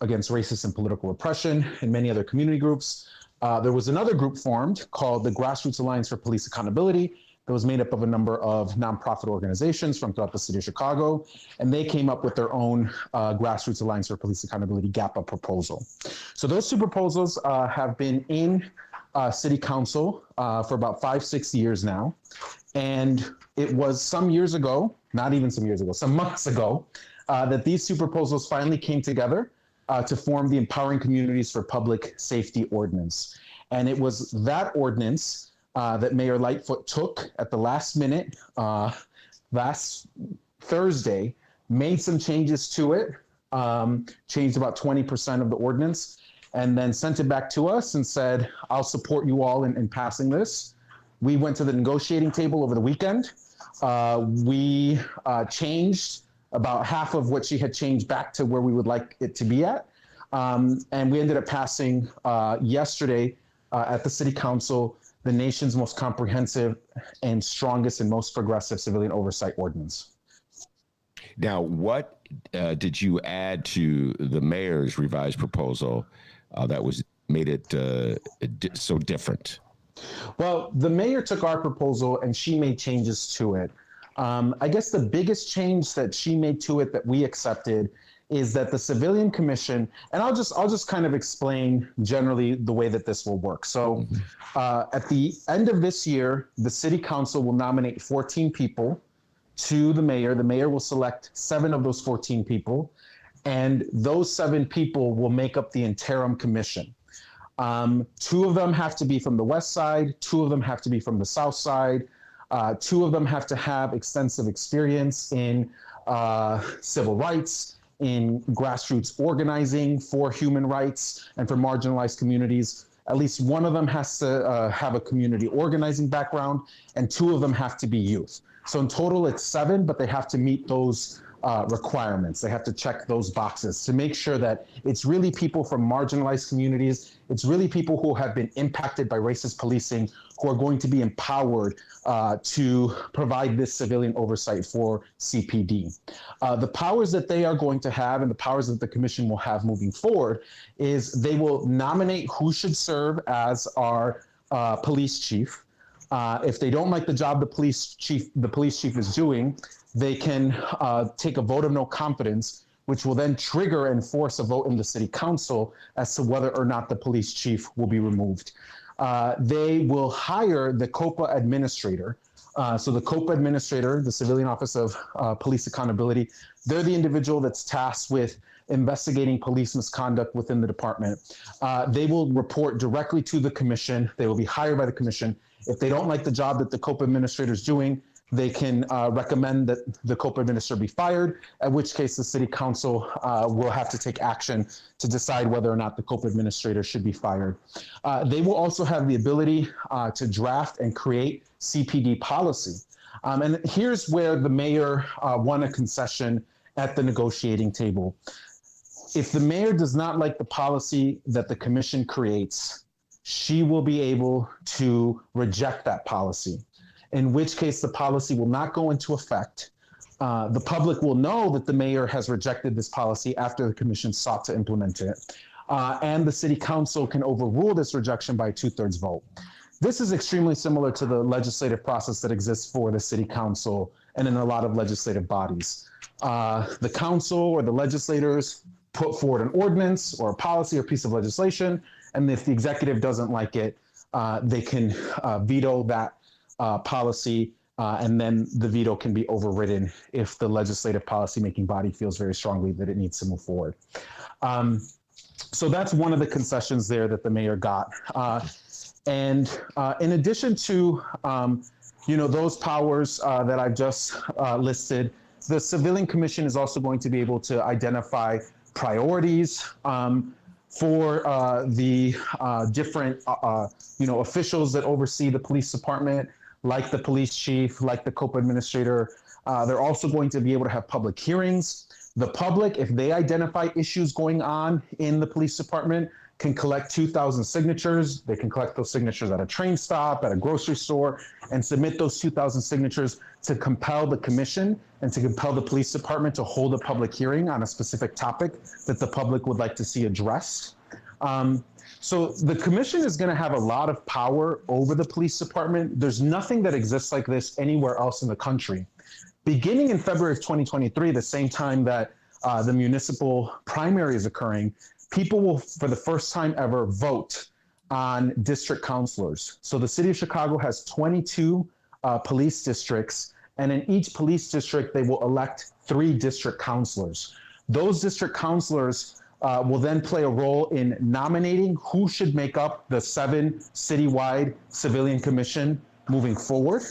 Against Racist and Political Repression and many other community groups, there was another group formed called the Grassroots Alliance for Police Accountability that was made up of a number of nonprofit organizations from throughout the city of Chicago, and they came up with their own Grassroots Alliance for Police Accountability GAPA proposal. So those two proposals have been in City Council for about 5-6 years now, and it was some years ago, not even some years ago, some months ago, that these two proposals finally came together to form the Empowering Communities for Public Safety Ordinance. And it was that ordinance that Mayor Lightfoot took at the last minute, last Thursday, made some changes to it, changed about 20% of the ordinance, and then sent it back to us and said, I'll support you all in passing this. We went to the negotiating table over the weekend. We changed about half of what she had changed back to where we would like it to be at. And we ended up passing yesterday at the City Council the nation's most comprehensive and strongest and most progressive civilian oversight ordinance. Now, what did you add to the mayor's revised proposal that was made it so different? Well, the mayor took our proposal and she made changes to it. I guess the biggest change that she made to it that we accepted is that the Civilian Commission, and I'll just kind of explain generally the way that this will work. So at the end of this year, the City Council will nominate 14 people to the mayor. The mayor will select 7 of those 14 people, and those 7 people will make up the interim commission. 2 of them have to be from the west side, 2 of them have to be from the south side, 2 of them have to have extensive experience in civil rights, in grassroots organizing for human rights and for marginalized communities. At least 1 of them has to have a community organizing background, and 2 of them have to be youth. So in total, it's 7, but they have to meet those requirements. They have to check those boxes to make sure that it's really people from marginalized communities. It's really people who have been impacted by racist policing who are going to be empowered to provide this civilian oversight for CPD. The powers that they are going to have and the powers that the commission will have moving forward is they will nominate who should serve as our police chief. If they don't like the job the police chief is doing, they can take a vote of no confidence, which will then trigger and force a vote in the City Council as to whether or not the police chief will be removed. They will hire the COPA administrator. So the COPA administrator, the Civilian Office of Police Accountability, they're the individual that's tasked with investigating police misconduct within the department. They will report directly to the commission. They will be hired by the commission. If they don't like the job that the COPA administrator is doing, they can recommend that the COPA administrator be fired, at which case the City Council will have to take action to decide whether or not the COPA administrator should be fired. They will also have the ability to draft and create CPD policy. And here's where the mayor won a concession at the negotiating table. If the mayor does not like the policy that the commission creates, she will be able to reject that policy, in which case the policy will not go into effect. The public will know that the mayor has rejected this policy after the commission sought to implement it. And the City Council can overrule this rejection by a 2/3 vote. This is extremely similar to the legislative process that exists for the City Council and in a lot of legislative bodies. The council or the legislators put forward an ordinance or a policy or piece of legislation, and if the executive doesn't like it, they can veto that policy, and then the veto can be overridden if the legislative policy-making body feels very strongly that it needs to move forward. So that's one of the concessions there that the mayor got. And in addition to those powers that I've just listed, the Civilian Commission is also going to be able to identify priorities for the different officials that oversee the police department, like the police chief, like the COPA administrator. They're also going to be able to have public hearings. The public, if they identify issues going on in the police department, can collect 2,000 signatures. They can collect those signatures at a train stop, at a grocery store, and submit those 2,000 signatures to compel the commission and to compel the police department to hold a public hearing on a specific topic that the public would like to see addressed. So the commission is going to have a lot of power over the police department. There's nothing that exists like this anywhere else in the country. Beginning in February of 2023, the same time that the municipal primary is occurring, people will, for the first time ever, vote on district councilors. So the city of Chicago has 22 police districts, and in each police district, they will elect 3 district councilors. Those district councilors will then play a role in nominating who should make up the 7 citywide civilian commission moving forward.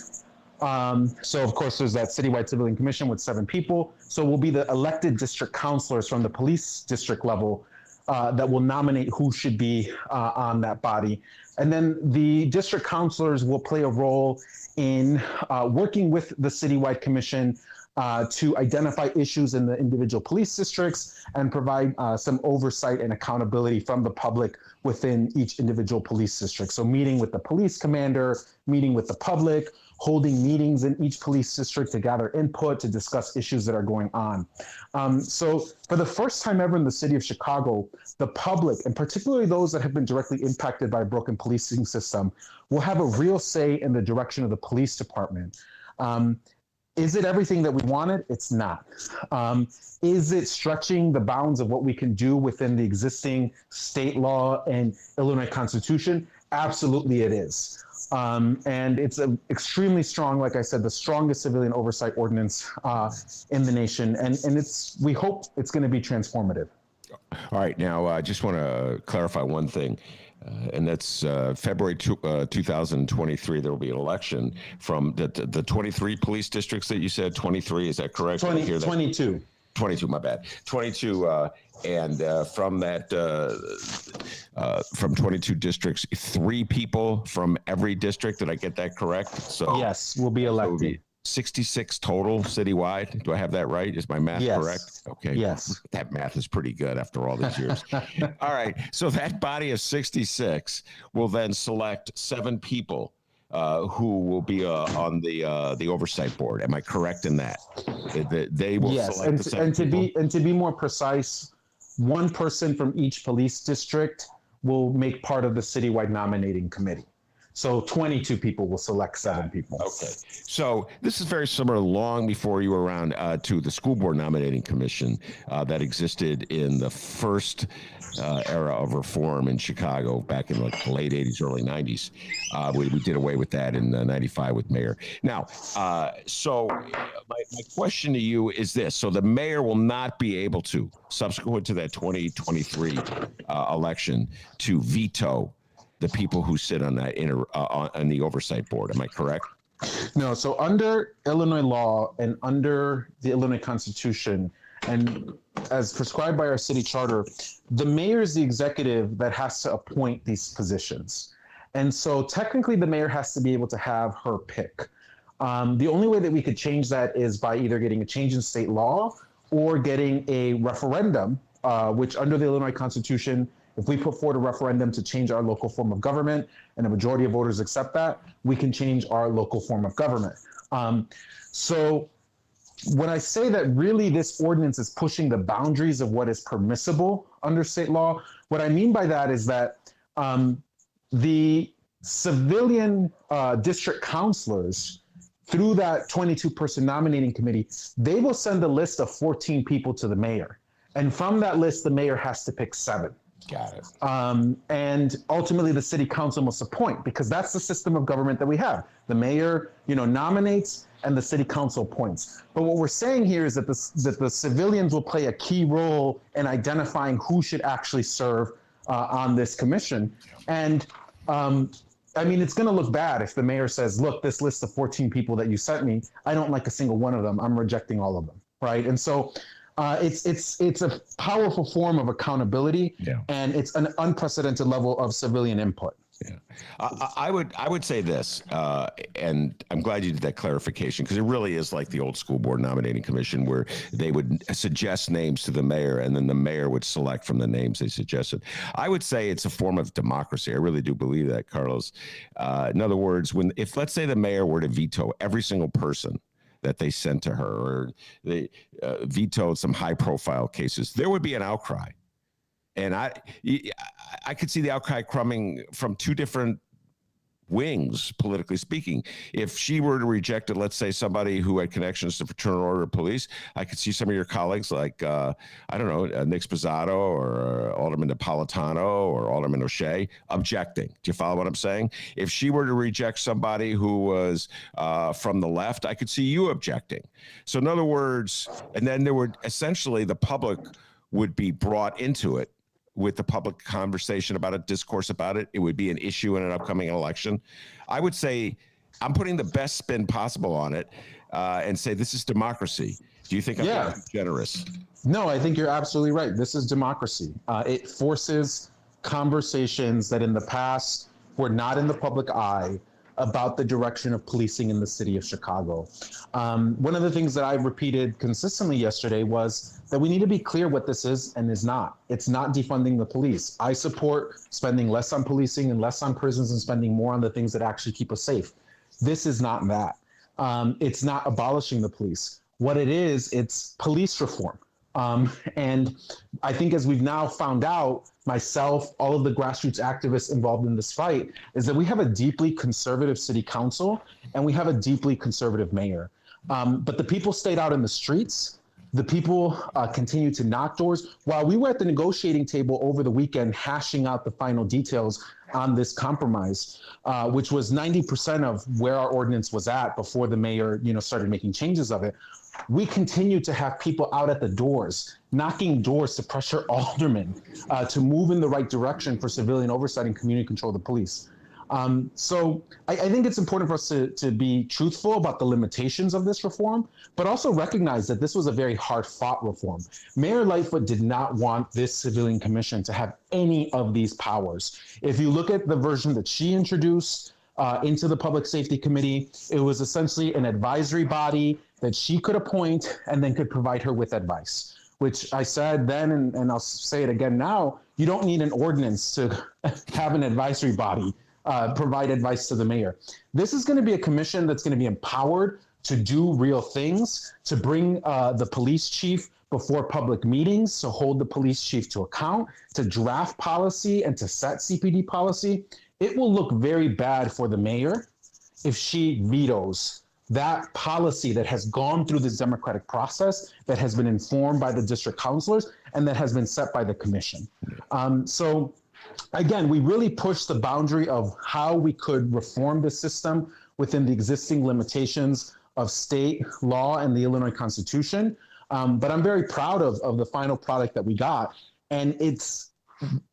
So of course, there's that citywide civilian commission with 7 people. So we'll be the elected district councilors from the police district level that will nominate who should be on that body. And then the district councilors will play a role in working with the citywide commission to identify issues in the individual police districts and provide some oversight and accountability from the public within each individual police district. So meeting with the police commander, meeting with the public, holding meetings in each police district to gather input, to discuss issues that are going on. So for the first time ever in the city of Chicago, the public, and particularly those that have been directly impacted by a broken policing system, will have a real say in the direction of the police department. Is it everything that we wanted? It's not. Is it stretching the bounds of what we can do within the existing state law and Illinois Constitution? Absolutely it is. And it's extremely strong, like I said, the strongest civilian oversight ordinance in the nation. And we hope it's going to be transformative. All right. Now, I just want to clarify one thing. And that's February 2023. There will be an election from the 23 police districts that you said. 23, is that correct? 22. 22, my bad. 22, and from that, from 22 districts, 3 people from every district. Did I get that correct? So yes, will be elected. 66 total citywide. Do I have that right? Is my math correct? Okay. Yes. That math is pretty good after all these years. All right. So that body of 66 will then select 7 people who will be on the oversight board. Am I correct in that? They will select the 7 people? And to be more precise, 1 person from each police district will make part of the citywide nominating committee. So 22 people will select 7 people. Okay. So this is very similar long before you were around to the school board nominating commission that existed in the first era of reform in Chicago back in like the late 80s, early 90s. We did away with that in 95 with mayor. Now, so my question to you is this. So the mayor will not be able to, subsequent to that 2023 election, to veto the people who sit on that on the oversight board. Am I correct? No. So under Illinois law and under the Illinois Constitution, and as prescribed by our city charter, the mayor is the executive that has to appoint these positions. And so technically the mayor has to be able to have her pick. The only way that we could change that is by either getting a change in state law or getting a referendum, which under the Illinois Constitution, if we put forward a referendum to change our local form of government and a majority of voters accept that, we can change our local form of government. So when I say that really this ordinance is pushing the boundaries of what is permissible under state law, what I mean by that is that the civilian district councilors, through that 22-person nominating committee, they will send a list of 14 people to the mayor. And from that list, the mayor has to pick 7. Got it. And ultimately, the city council must appoint, because that's the system of government that we have. The mayor, nominates, and the city council appoints. But what we're saying here is that the civilians will play a key role in identifying who should actually serve on this commission. And I mean, it's going to look bad if the mayor says, "Look, this list of 14 people that you sent me, I don't like a single one of them. I'm rejecting all of them." Right? And so. It's a powerful form of accountability, and it's an unprecedented level of civilian input. Yeah, I would say this, and I'm glad you did that clarification, because it really is like the old school board nominating commission, where they would suggest names to the mayor, and then the mayor would select from the names they suggested. I would say it's a form of democracy. I really do believe that, Carlos. In other words, if let's say the mayor were to veto every single person that they sent to her, or they vetoed some high-profile cases, there would be an outcry. And I could see the outcry coming from two different wings, politically speaking. If she were to reject it, let's say somebody who had connections to fraternal order police, I could see some of your colleagues like, I don't know, Nick Spozzato or Alderman Napolitano or Alderman O'Shea objecting. Do you follow what I'm saying? If she were to reject somebody who was from the left, I could see you objecting. So in other words, and then there would essentially the public would be brought into it with the public conversation about it, discourse about it. It would be an issue in an upcoming election. I would say I'm putting the best spin possible on it and say this is democracy. Do you think I'm being too generous? No, I think you're absolutely right. This is democracy. It forces conversations that in the past were not in the public eye about the direction of policing in the city of Chicago. One of the things that I repeated consistently yesterday was that we need to be clear what this is and is not. It's not defunding the police. I support spending less on policing and less on prisons and spending more on the things that actually keep us safe. This is not that. It's not abolishing the police. What it is, it's police reform. And I think as we've now found out, myself, all of the grassroots activists involved in this fight, is that we have a deeply conservative city council and we have a deeply conservative mayor. But the people stayed out in the streets. The people continue to knock doors. While we were at the negotiating table over the weekend, hashing out the final details on this compromise, which was 90% of where our ordinance was at before the mayor, started making changes of it. We continue to have people out at the doors, knocking doors to pressure aldermen to move in the right direction for civilian oversight and community control of the police. So I think it's important for us to be truthful about the limitations of this reform, but also recognize that this was a very hard-fought reform. Mayor Lightfoot did not want this civilian commission to have any of these powers. If you look at the version that she introduced into the Public Safety Committee, it was essentially an advisory body that she could appoint and then could provide her with advice, which I said then, and I'll say it again now, you don't need an ordinance to have an advisory body provide advice to the mayor. This is going to be a commission that's going to be empowered to do real things, to bring the police chief before public meetings, to hold the police chief to account, to draft policy and to set CPD policy. It will look very bad for the mayor if she vetoes that policy that has gone through this democratic process, that has been informed by the district councilors, and that has been set by the commission. So again, we really pushed the boundary of how we could reform the system within the existing limitations of state law and the Illinois Constitution. But I'm very proud of the final product that we got. And it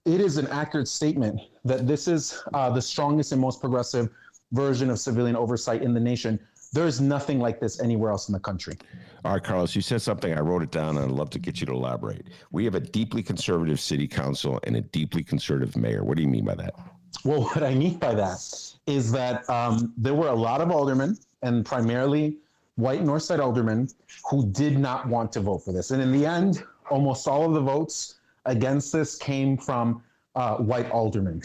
is an accurate statement that this is the strongest and most progressive version of civilian oversight in the nation. There is nothing like this anywhere else in the country. All right, Carlos, you said something. I wrote it down, and I'd love to get you to elaborate. We have a deeply conservative city council and a deeply conservative mayor. What do you mean by that? Well, what I mean by that is that there were a lot of aldermen, and primarily white Northside aldermen, who did not want to vote for this. And in the end, almost all of the votes against this came from white aldermen,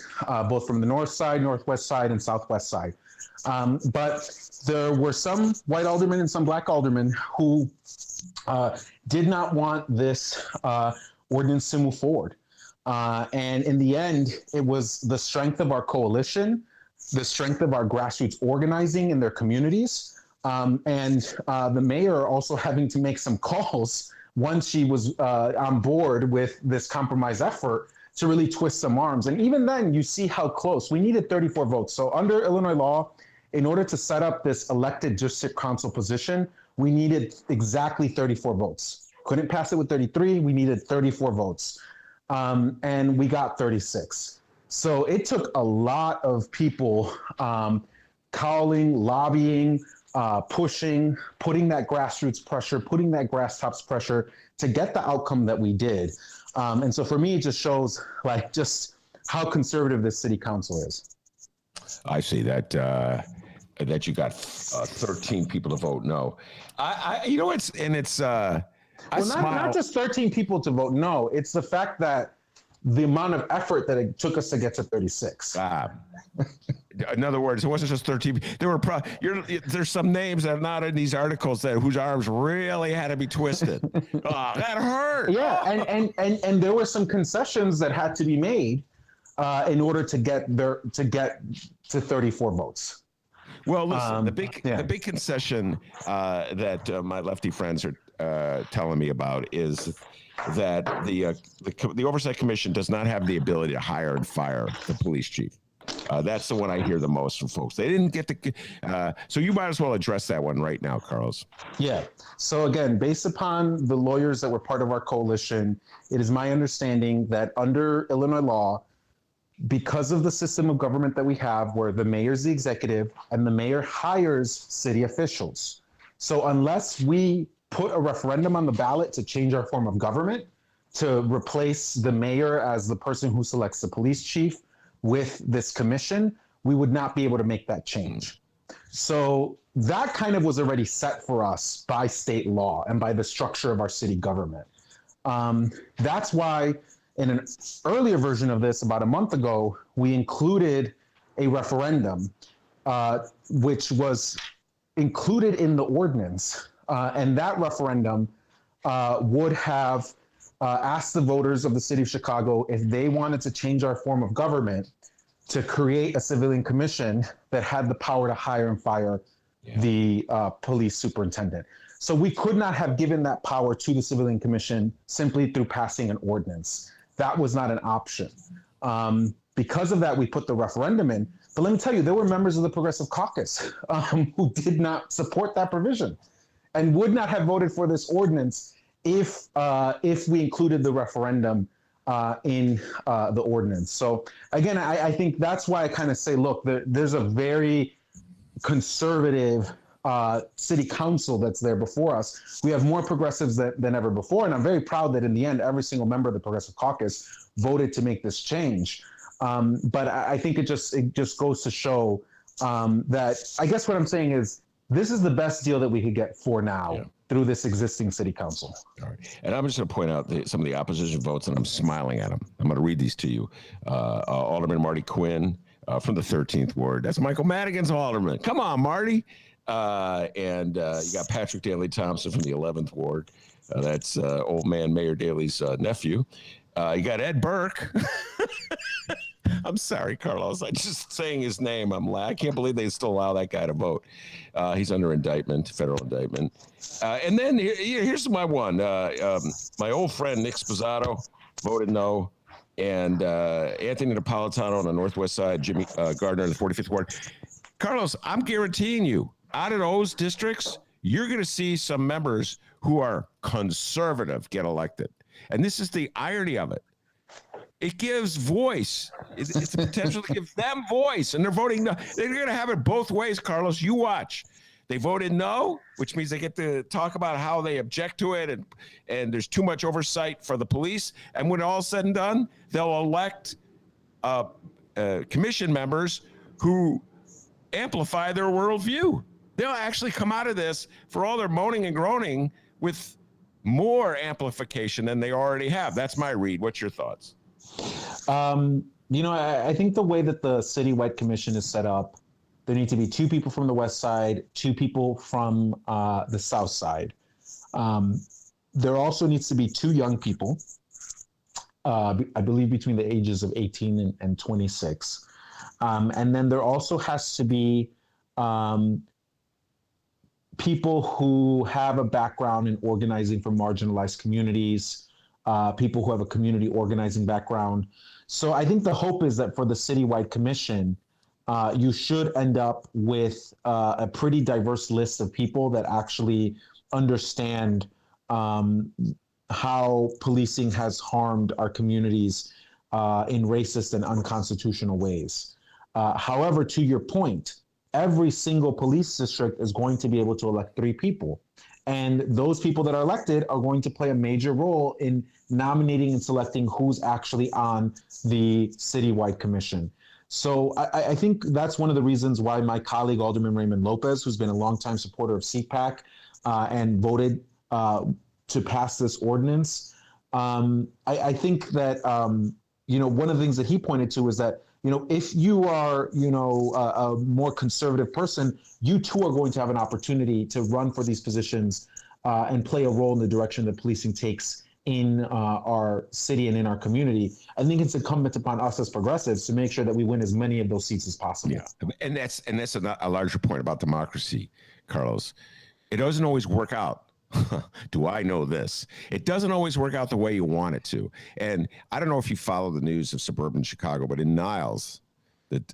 both from the north side, northwest side, and southwest side. But there were some white aldermen and some black aldermen who did not want this ordinance to move forward. And in the end, it was the strength of our coalition, the strength of our grassroots organizing in their communities, and the mayor also having to make some calls once she was on board with this compromise effort to really twist some arms. And even then, you see how close. We needed 34 votes. So under Illinois law, in order to set up this elected district council position, we needed exactly 34 votes. Couldn't pass it with 33. We needed 34 votes. And we got 36. So it took a lot of people calling, lobbying, pushing, putting that grassroots pressure, putting that grass tops pressure to get the outcome that we did. And so for me, it just shows like just how conservative this city council is. I see that you got 13 people to vote no. Not just 13 people to vote no. It's the fact that the amount of effort that it took us to get to 36. In other words, it wasn't just 13. There were there's some names that are not in these articles whose arms really had to be twisted. That hurt. Yeah, and there were some concessions that had to be made in order to get to 34 votes. Well, listen, the yeah. big concession that my lefty friends are telling me about is that the Oversight Commission does not have the ability to hire and fire the police chief. That's the one I hear the most from folks. They didn't get the. So you might as well address that one right now, Carlos. Yeah. So again, based upon the lawyers that were part of our coalition, it is my understanding that under Illinois law, because of the system of government that we have, where the mayor is the executive and the mayor hires city officials. So unless we put a referendum on the ballot to change our form of government, to replace the mayor as the person who selects the police chief with this commission, we would not be able to make that change. So that kind of was already set for us by state law and by the structure of our city government. That's why in an earlier version of this, about a month ago, we included a referendum, which was included in the ordinance. And that referendum would have asked the voters of the city of Chicago if they wanted to change our form of government to create a civilian commission that had the power to hire and fire the police superintendent. So we could not have given that power to the civilian commission simply through passing an ordinance. That was not an option. Because of that, we put the referendum in. But let me tell you, there were members of the Progressive Caucus who did not support that provision and would not have voted for this ordinance if we included the referendum in the ordinance. So again, I think that's why I kind of say, look, there's a very conservative city council that's there before us. We have more progressives than ever before, and I'm very proud that in the end, every single member of the Progressive Caucus voted to make this change. But I think it just goes to show that I guess what I'm saying is this is the best deal that we could get for now through this existing city council. All right. And I'm just going to point out some of the opposition votes, and I'm smiling at them. I'm going to read these to you. Alderman Marty Quinn from the 13th Ward. That's Michael Madigan's alderman. Come on, Marty. And you got Patrick Daley Thompson from the 11th Ward. That's old man Mayor Daley's nephew. You got Ed Burke. I'm sorry, Carlos. I just saying his name. I can't believe they still allow that guy to vote. He's under indictment, federal indictment. And then here's my one. My old friend Nick Sposato voted no, and Anthony Napolitano on the northwest side, Jimmy Gardner in the 45th Ward. Carlos, I'm guaranteeing you, out of those districts, you're going to see some members who are conservative get elected. And this is the irony of it. It gives voice. It's a potential to give them voice, and they're voting no. They're going to have it both ways, Carlos. You watch. They voted no, which means they get to talk about how they object to it, and there's too much oversight for the police. And when all's said and done, they'll elect commission members who amplify their worldview. They'll actually come out of this, for all their moaning and groaning, with more amplification than they already have. That's my read. What's your thoughts? I think the way that the citywide commission is set up, there need to be 2 people from the west side, 2 people from the south side. There also needs to be 2 young people, I believe between the ages of 18 and 26. And then there also has to be people who have a background in organizing for marginalized communities, people who have a community organizing background. So I think the hope is that for the citywide commission, you should end up with a pretty diverse list of people that actually understand how policing has harmed our communities in racist and unconstitutional ways. However, to your point, every single police district is going to be able to elect 3 people. And those people that are elected are going to play a major role in nominating and selecting who's actually on the citywide commission. So I think that's one of the reasons why my colleague, Alderman Raymond Lopez, who's been a longtime supporter of CPAC and voted to pass this ordinance, I think that, one of the things that he pointed to is that, if you are, a more conservative person, you too are going to have an opportunity to run for these positions and play a role in the direction that policing takes in our city and in our community, I think it's incumbent upon us as progressives to make sure that we win as many of those seats as possible. Yeah, and that's a larger point about democracy, Carlos. It doesn't always work out. Do I know this? It doesn't always work out the way you want it to. And I don't know if you follow the news of suburban Chicago, but in Niles,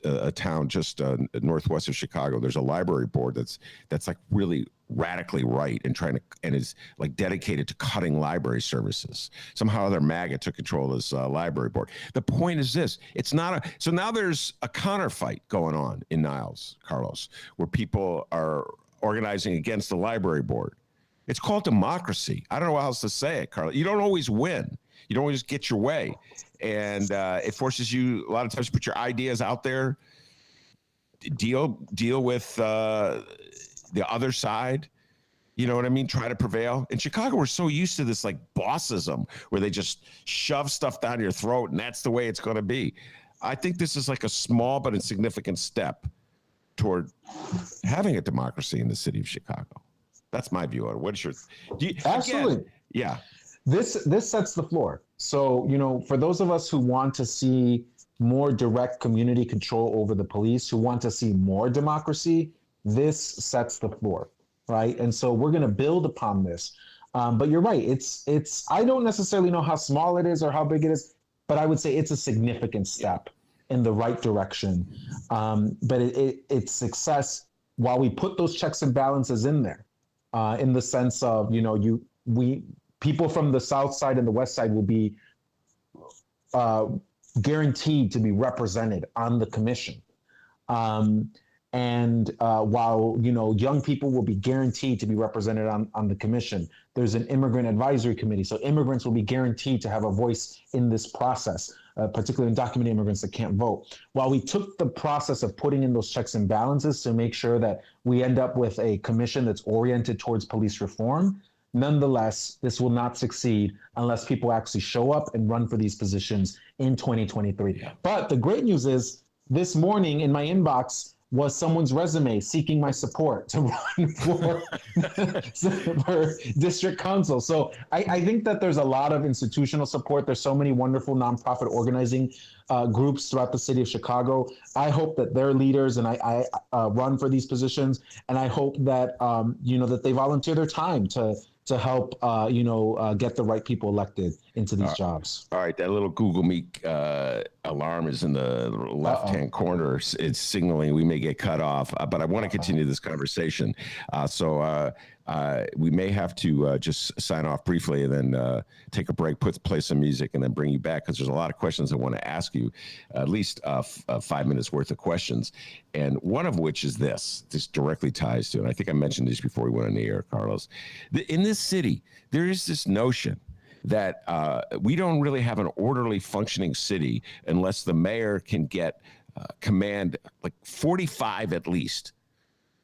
a town just northwest of Chicago, there's a library board that's like really radically right and is like dedicated to cutting library services. Somehow other MAGA took control of this library board. The point is this: so now there's a counterfight going on in Niles, Carlos, where people are organizing against the library board. It's called democracy. I don't know how else to say it, Carlos. You don't always win. You don't always get your way. And it forces you a lot of times to put your ideas out there, deal with the other side. You know what I mean? Try to prevail. In Chicago, we're so used to this like bossism where they just shove stuff down your throat and that's the way it's going to be. I think this is like a small but insignificant step toward having a democracy in the city of Chicago. That's my view on it. What's your Absolutely. Again, yeah. This sets the floor. So, for those of us who want to see more direct community control over the police, who want to see more democracy, this sets the floor, right? And so we're going to build upon this. But you're right. It's I don't necessarily know how small it is or how big it is, but I would say it's a significant step in the right direction. But it's success while we put those checks and balances in there, in the sense of, people from the South Side and the West Side will be guaranteed to be represented on the commission. And while, young people will be guaranteed to be represented on the commission, there's an immigrant advisory committee. So immigrants will be guaranteed to have a voice in this process, particularly undocumented immigrants that can't vote. While we took the process of putting in those checks and balances to make sure that we end up with a commission that's oriented towards police reform, nonetheless, this will not succeed unless people actually show up and run for these positions in 2023. But the great news is this morning in my inbox was someone's resume seeking my support to run for district council. So I think that there's a lot of institutional support. There's so many wonderful nonprofit organizing groups throughout the city of Chicago. I hope that their leaders and I run for these positions, and I hope that that they volunteer their time to help get the right people elected into these jobs. All right, that little Google Meet alarm is in the left-hand corner. It's signaling we may get cut off, but I want to continue this conversation. So we may have to just sign off briefly and then take a break, play some music, and then bring you back, because there's a lot of questions I want to ask you, at least 5 minutes worth of questions. And one of which is this directly ties to, and I think I mentioned this before we went on the air, Carlos. In this city, there is this notion that we don't really have an orderly functioning city unless the mayor can get command like 45 at least.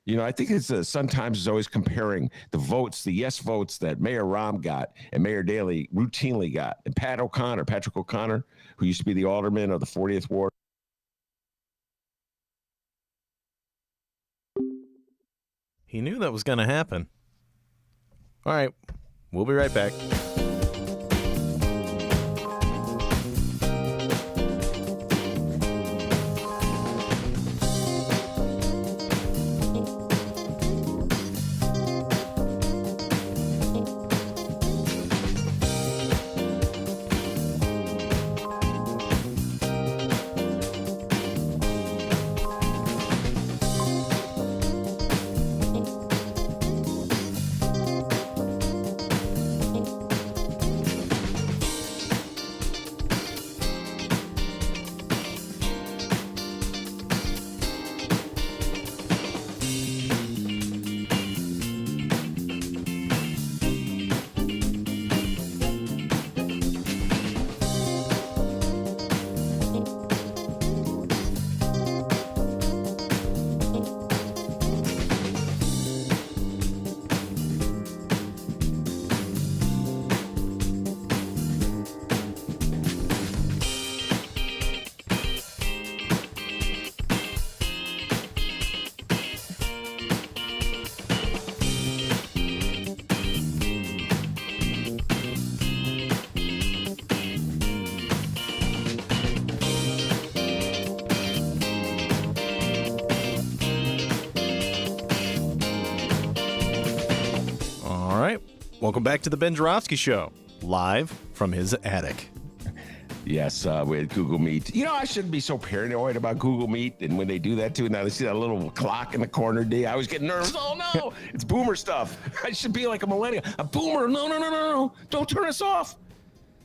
I think it's sometimes is always comparing the votes, the yes votes that Mayor Rahm got and Mayor Daley routinely got, and Patrick O'Connor, who used to be the alderman of the 40th Ward. He knew that was going to happen. All right, we'll be right back. Welcome back to the Ben Joravsky Show, live from his attic. Yes, with Google Meet. You know, I shouldn't be so paranoid about Google Meet. And when they do that too, now they see that little clock in the corner. I was getting nervous. Oh no, it's boomer stuff. I should be like a millennial. A boomer. No. Don't turn us off.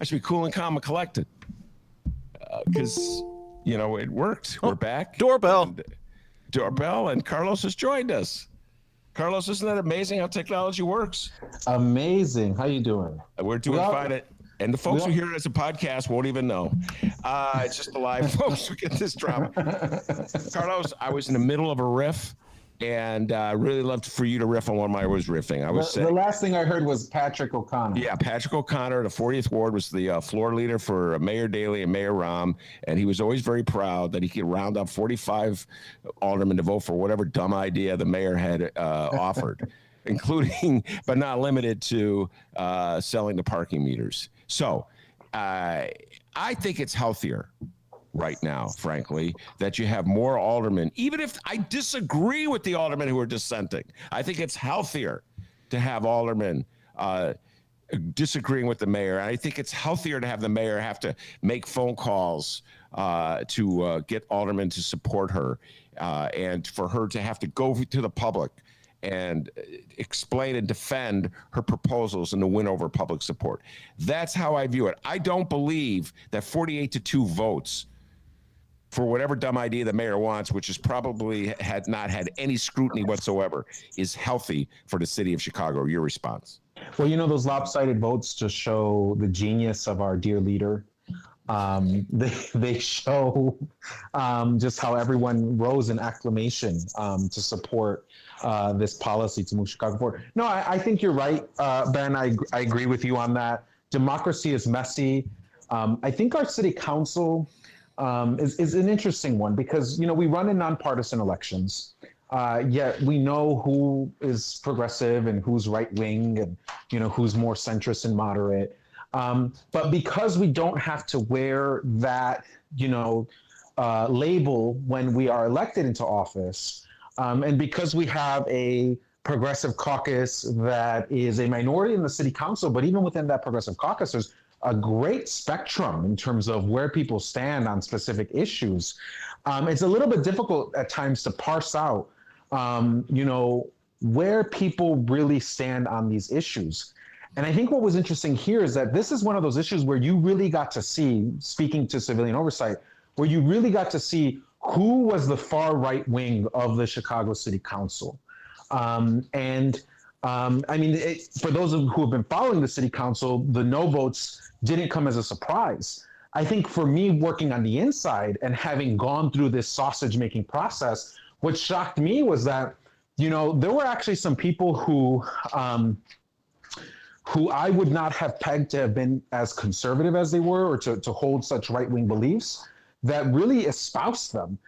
I should be cool and calm and collected. Because, you know, it worked. We're back. Doorbell. And Carlos has joined us. Carlos, isn't that amazing how technology works? Amazing. How you doing? We're doing fine. And the folks who hear it as a podcast won't even know. It's just the live folks who get this drama. Carlos, I was in the middle of a riff, and really loved for you to riff on what I was riffing. I was the last thing I heard was Patrick O'Connor. Yeah, Patrick O'Connor, the 40th Ward, was the floor leader for Mayor Daley and Mayor Rahm, and he was always very proud that he could round up 45 aldermen to vote for whatever dumb idea the mayor had offered, including, but not limited to, selling the parking meters. So I think it's healthier right now, frankly, that you have more aldermen, even if I disagree with the aldermen who are dissenting. I think it's healthier to have aldermen disagreeing with the mayor. I think it's healthier to have the mayor have to make phone calls to get aldermen to support her, and for her to have to go to the public and explain and defend her proposals and to win over public support. That's how I view it. I don't believe that 48-2 votes for whatever dumb idea the mayor wants, which is probably had not had any scrutiny whatsoever, is healthy for the city of Chicago. Your response? Well, you know, those lopsided votes just show the genius of our dear leader. They show just how everyone rose in acclamation to support this policy to move Chicago forward. No, I think you're right, Ben. I agree with you on that. Democracy is messy. I think our city council is an interesting one because, you know, we run in nonpartisan elections, yet we know who is progressive and who's right wing and, you know, who's more centrist and moderate. But because we don't have to wear that, you know, label when we are elected into office, and because we have a progressive caucus that is a minority in the city council, but even within that progressive caucus, there's a great spectrum in terms of where people stand on specific issues. It's a little bit difficult at times to parse out, you know, where people really stand on these issues. And I think what was interesting here is that this is one of those issues where you really got to see, speaking to civilian oversight, where you really got to see who was the far right wing of the Chicago City Council. I mean, for those who have been following the city council, the no votes didn't come as a surprise. I think for me, working on the inside and having gone through this sausage making process, what shocked me was that, you know, there were actually some people who I would not have pegged to have been as conservative as they were or to hold such right-wing beliefs that really espoused them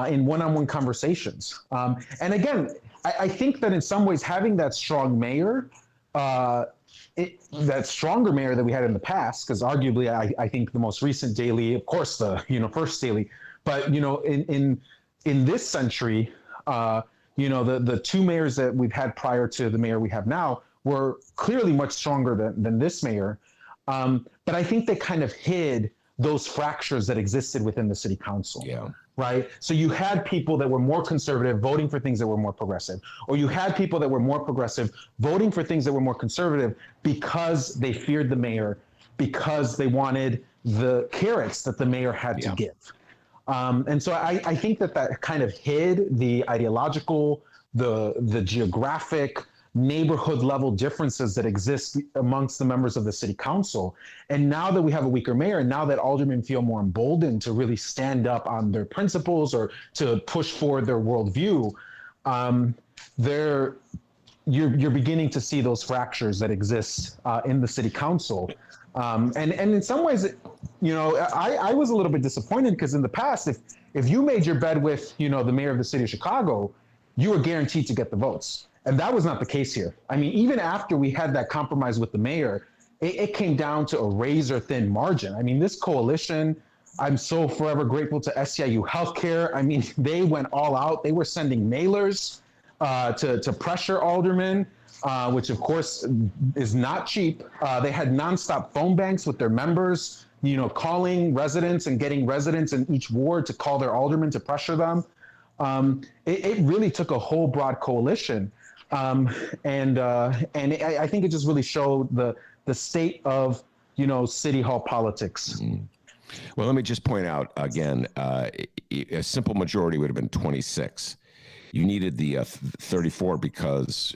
in one-on-one conversations. And again, I think that in some ways having that strong mayor, that stronger mayor that we had in the past, because arguably I think the most recent Daley, of course, the first Daley, but in this century, the two mayors that we've had prior to the mayor we have now were clearly much stronger than this mayor. But I think they kind of hid those fractures that existed within the city council. Yeah. Right. So you had people that were more conservative voting for things that were more progressive, or you had people that were more progressive voting for things that were more conservative because they feared the mayor, because they wanted the carrots that the mayor had to give. And so I think that kind of hid the ideological, the geographic, neighborhood level differences that exist amongst the members of the city council. And now that we have a weaker mayor, and now that aldermen feel more emboldened to really stand up on their principles or to push forward their worldview, you're beginning to see those fractures that exist in the city council. And in some ways, I was a little bit disappointed because in the past, if you made your bed with, the mayor of the city of Chicago, you were guaranteed to get the votes. And that was not the case here. I mean, even after we had that compromise with the mayor, it came down to a razor thin margin. I mean, this coalition, I'm so forever grateful to SEIU Healthcare. I mean, they went all out. They were sending mailers to pressure aldermen. which of course is not cheap. They had nonstop phone banks with their members, calling residents and getting residents in each ward to call their aldermen to pressure them. It really took a whole broad coalition. And I think it just really showed the state of, City Hall politics. Mm. Well, let me just point out again, a simple majority would have been 26. You needed the 34 because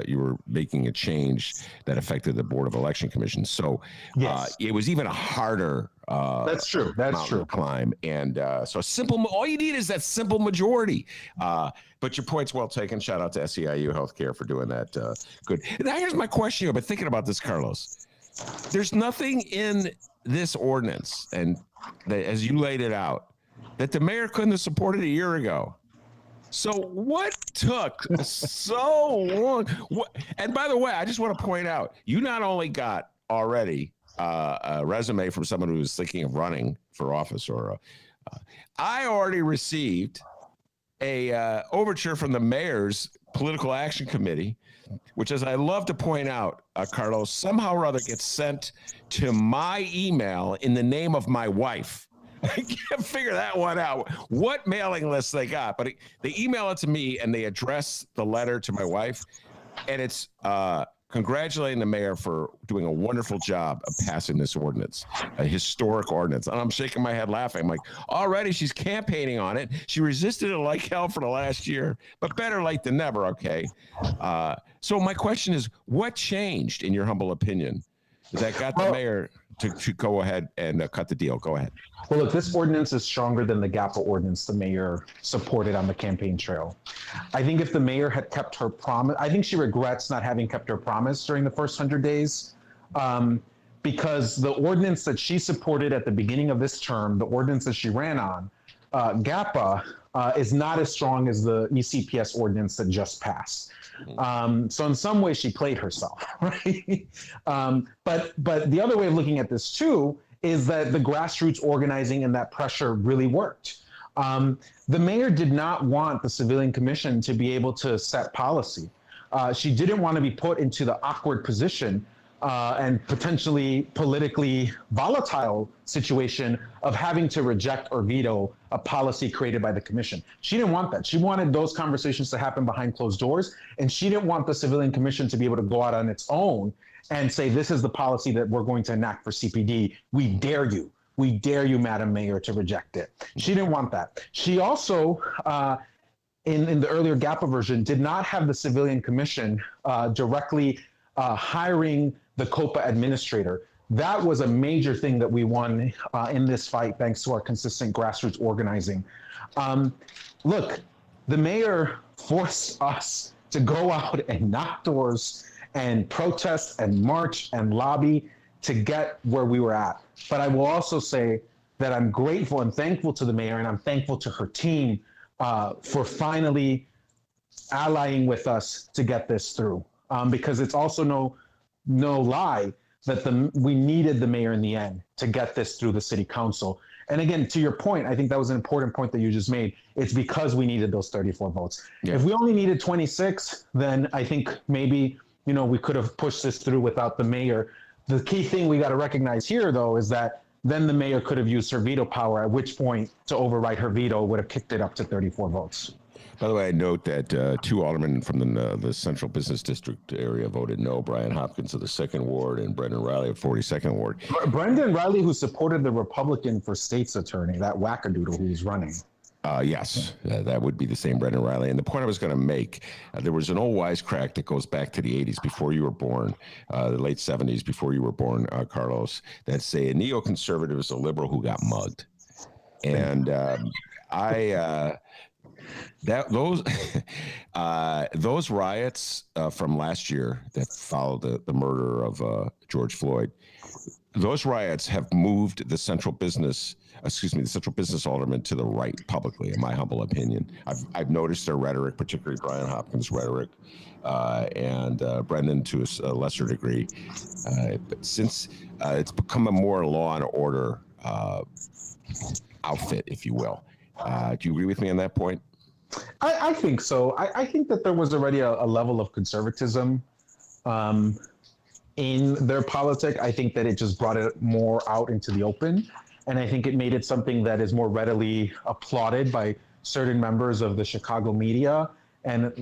you were making a change that affected the Board of Election Commission. So Yes. it was even a harder That's true. That's mountain true. to climb. And so all you need is that simple majority. But your point's well taken. Shout out to SEIU Healthcare for doing that. Good. Now here's my question. I've been thinking about this, Carlos. There's nothing in this ordinance, and as you laid it out, that the mayor couldn't have supported a year ago. So what took so long? And by the way, I just want to point out, you not only got already a resume from someone who was thinking of running for office, I already received a overture from the mayor's political action committee, which, as I love to point out, Carlos, somehow or other gets sent to my email in the name of my wife. I can't figure that one out. What mailing list they got, but they email it to me and they address the letter to my wife, and it's congratulating the mayor for doing a wonderful job of passing this ordinance, a historic ordinance. And I'm shaking my head laughing. I'm like, already she's campaigning on it. She resisted it like hell for the last year, but better late than never. Okay. So my question is, what changed, in your humble opinion, that got the mayor to go ahead and cut the deal? Go ahead. Well, look, this ordinance is stronger than the GAPA ordinance the mayor supported on the campaign trail. I think if the mayor had kept her promise, I think she regrets not having kept her promise during the first 100 days, because the ordinance that she supported at the beginning of this term, the ordinance that she ran on, GAPA, is not as strong as the ECPS ordinance that just passed. So in some ways she played herself, right? But the other way of looking at this too is that the grassroots organizing and that pressure really worked. The mayor did not want the Civilian Commission to be able to set policy. She didn't want to be put into the awkward position and potentially politically volatile situation of having to reject or veto a policy created by the commission. She didn't want that. She wanted those conversations to happen behind closed doors, and she didn't want the Civilian Commission to be able to go out on its own and say, this is the policy that we're going to enact for CPD. We dare you. We dare you, Madam Mayor, to reject it. She didn't want that. She also, in the earlier GAPA version, did not have the Civilian Commission directly hiring the COPA administrator. That was a major thing that we won in this fight, thanks to our consistent grassroots organizing. Look, the mayor forced us to go out and knock doors and protest and march and lobby to get where we were at. But I will also say that I'm grateful and thankful to the mayor, and I'm thankful to her team for finally allying with us to get this through. Because it's also no lie that we needed the mayor in the end to get this through the city council. And again, to your point, I think that was an important point that you just made. It's because we needed those 34 votes. Yeah. If we only needed 26, then I think maybe, we could have pushed this through without the mayor. The key thing we got to recognize here, though, is that then the mayor could have used her veto power, at which point to override her veto would have kicked it up to 34 votes. By the way, I note that two aldermen from the Central Business District area voted no. Brian Hopkins of the 2nd Ward and Brendan Riley of 42nd Ward. Brendan Riley, who supported the Republican for state's attorney, that wackadoodle who's running. Yes, that would be the same Brendan Riley. And the point I was going to make, there was an old wisecrack that goes back to the 80s before you were born, the late 70s before you were born, Carlos, that say a neoconservative is a liberal who got mugged. And those riots from last year that followed the murder of George Floyd, those riots have moved the central business alderman to the right publicly, in my humble opinion. I've noticed their rhetoric, particularly Brian Hopkins' rhetoric, and Brendan to a lesser degree. But since it's become a more law and order outfit, if you will. Do you agree with me on that point? I think so. I think that there was already a level of conservatism in their politic. I think that it just brought it more out into the open. And I think it made it something that is more readily applauded by certain members of the Chicago media and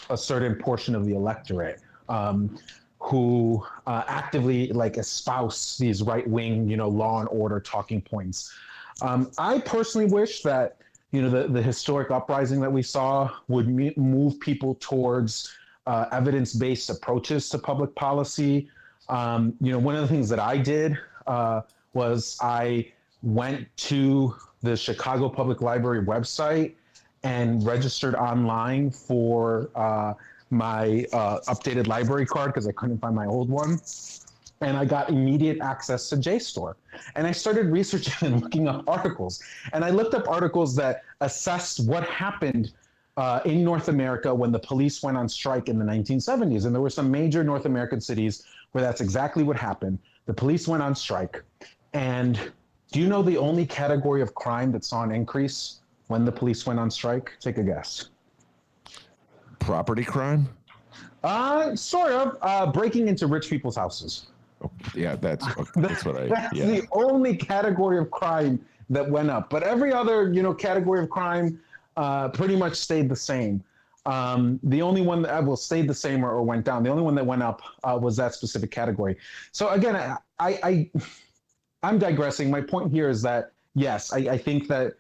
a certain portion of the electorate who actively like espouse these right-wing, law and order talking points. I personally wish that, the historic uprising that we saw would move people towards evidence-based approaches to public policy. One of the things that I did was I went to the Chicago Public Library website and registered online for my updated library card because I couldn't find my old one. And I got immediate access to JSTOR. And I started researching and looking up articles. And I looked up articles that assessed what happened in North America when the police went on strike in the 1970s. And there were some major North American cities where that's exactly what happened. The police went on strike. And do you know the only category of crime that saw an increase when the police went on strike? Take a guess. Property crime? Sort of. Breaking into rich people's houses. Yeah, that's what I. That's yeah. the only category of crime that went up. But every other, category of crime pretty much stayed the same. The only one that stayed the same or went down. The only one that went up was that specific category. So again, I'm digressing. My point here is that yes, I think that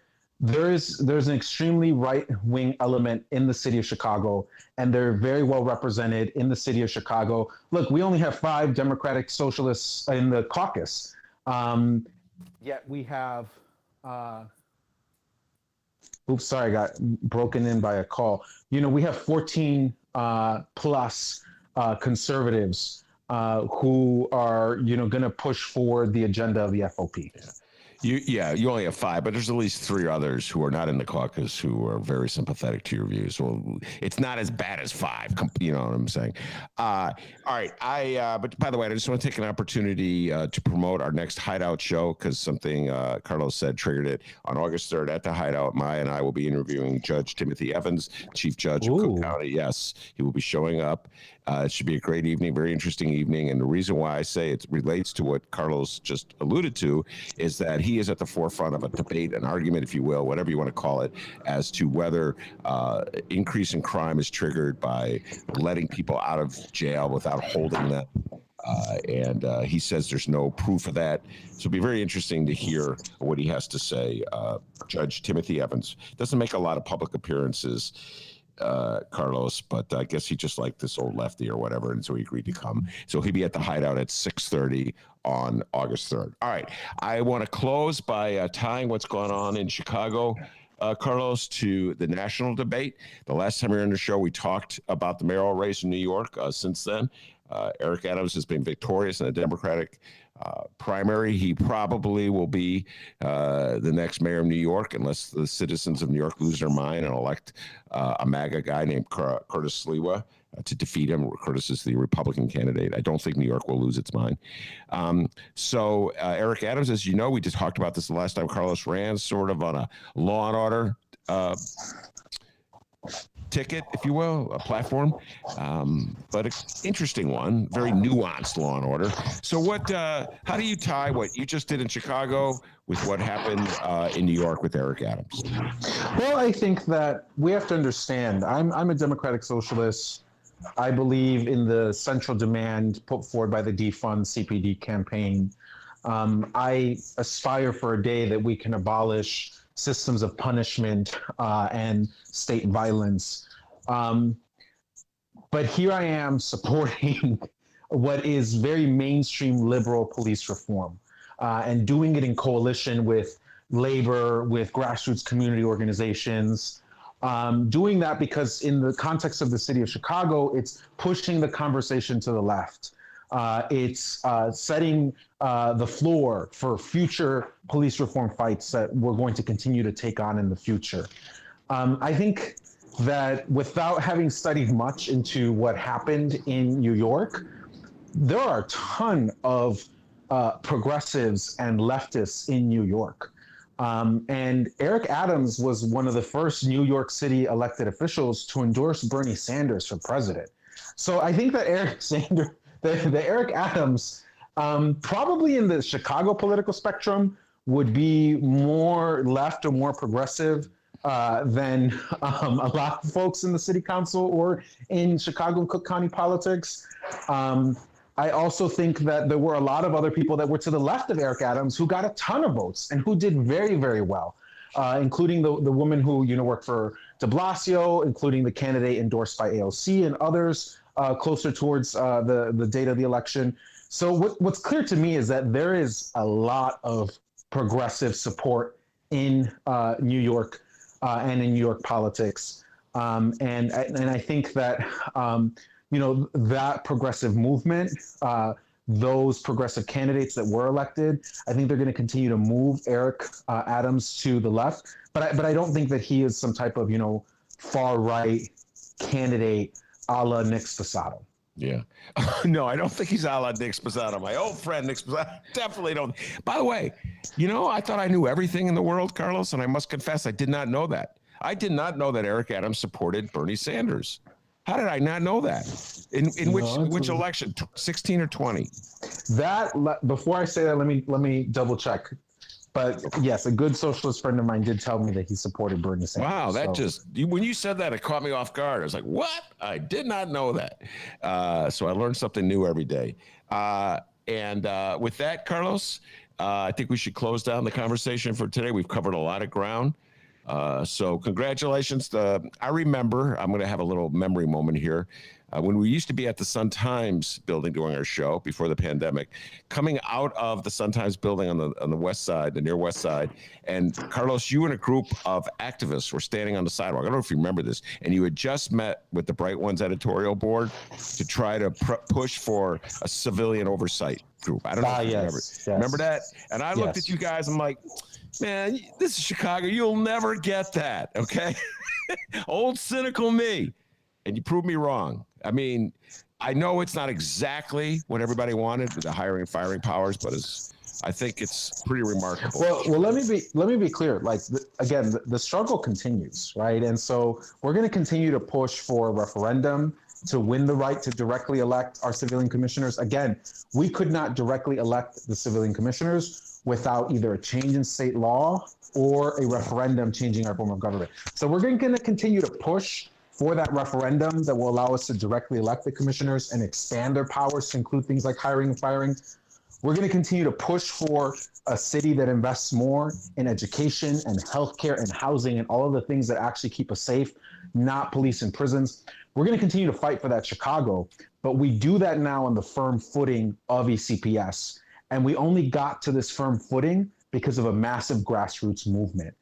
there's an extremely right-wing element in the city of Chicago, and they're very well represented in the city of Chicago. Look, we only have 5 Democratic Socialists in the caucus. Yet we have, oops, sorry, I got broken in by a call. We have 14 plus conservatives who are, going to push forward the agenda of the FOP. You only have 5, but there's at least 3 others who are not in the caucus who are very sympathetic to your views. Well, it's not as bad as 5. You know what I'm saying? All right. But by the way, I just want to take an opportunity to promote our next Hideout show because something Carlos said triggered it. On August 3rd at the Hideout, Maya and I will be interviewing Judge Timothy Evans, Chief Judge of Cook County. Yes, he will be showing up. It should be a great evening, very interesting evening. And the reason why I say it relates to what Carlos just alluded to is that he is at the forefront of a debate, an argument, if you will, whatever you want to call it, as to whether increase in crime is triggered by letting people out of jail without holding them. And he says there's no proof of that. So it'll be very interesting to hear what he has to say. Judge Timothy Evans doesn't make a lot of public appearances, Carlos, but I guess he just liked this old lefty or whatever, and so he agreed to come. So he'll be at the Hideout at 6:30 on August 3rd. All right, I want to close by tying what's going on in Chicago, Carlos, to the national debate. The last time we were on the show, we talked about the mayoral race in New York. Since then, Eric Adams has been victorious in the Democratic primary. He probably will be the next mayor of New York unless the citizens of New York lose their mind and elect a MAGA guy named Curtis Sliwa to defeat him. Curtis is the Republican candidate. I don't think New York will lose its mind. So Eric Adams, as you know, we just talked about this the last time Carlos ran, sort of on a law and order ticket, if you will, a platform, but an interesting one, very nuanced law and order. So how do you tie what you just did in Chicago with what happened in New York with Eric Adams? Well, I think that we have to understand, I'm a Democratic Socialist. I believe in the central demand put forward by the defund CPD campaign. I aspire for a day that we can abolish systems of punishment and state violence. But here I am supporting what is very mainstream liberal police reform and doing it in coalition with labor, with grassroots community organizations. Doing that because in the context of the city of Chicago, it's pushing the conversation to the left. It's setting the floor for future police reform fights that we're going to continue to take on in the future. I think that without having studied much into what happened in New York, there are a ton of progressives and leftists in New York. And Eric Adams was one of the first New York City elected officials to endorse Bernie Sanders for president. So I think that the Eric Adams, probably in the Chicago political spectrum, would be more left or more progressive than a lot of folks in the city council or in Chicago and Cook County politics. I also think that there were a lot of other people that were to the left of Eric Adams who got a ton of votes and who did very, very well, including the woman who worked for de Blasio, including the candidate endorsed by AOC and others closer towards the date of the election. So what's clear to me is that there is a lot of progressive support in New York and in New York politics. And I think that, that progressive movement, those progressive candidates that were elected, I think they're going to continue to move Eric Adams to the left. But I don't think that he is some type of, far right candidate a la Nick Sposato. Yeah. No, I don't think he's a la Nick Sposato. My old friend Nick Sposato, definitely don't. By the way, I thought I knew everything in the world, Carlos, and I must confess I did not know that. I did not know that Eric Adams supported Bernie Sanders. How did I not know that? In which election? 16 or 20? Before I say that, let me double check. But yes, a good socialist friend of mine did tell me that he supported Bernie Sanders. Wow, when you said that, it caught me off guard. I was like, what? I did not know that. So I learned something new every day. And with that, Carlos, I think we should close down the conversation for today. We've covered a lot of ground. So congratulations. I remember, I'm going to have a little memory moment here. When we used to be at the Sun-Times building doing our show before the pandemic, coming out of the Sun-Times building on the west side, the near west side, and Carlos, you and a group of activists were standing on the sidewalk. I don't know if you remember this, and you had just met with the Bright Ones editorial board to try to push for a civilian oversight group. I don't know if you remember. Yes. Remember that? And I looked at you guys, I'm like, man, this is Chicago. You'll never get that, okay? Old cynical me. And you proved me wrong. I mean, I know it's not exactly what everybody wanted with the hiring and firing powers, but I think it's pretty remarkable. Well, let me be clear. Like, again, the struggle continues, right? And so we're going to continue to push for a referendum to win the right to directly elect our civilian commissioners. Again, we could not directly elect the civilian commissioners without either a change in state law or a referendum changing our form of government. So we're going to continue to push for that referendum that will allow us to directly elect the commissioners and expand their powers to include things like hiring and firing. We're going to continue to push for a city that invests more in education and healthcare and housing and all of the things that actually keep us safe, not police and prisons. We're going to continue to fight for that Chicago, but we do that now on the firm footing of ECPS. And we only got to this firm footing because of a massive grassroots movement.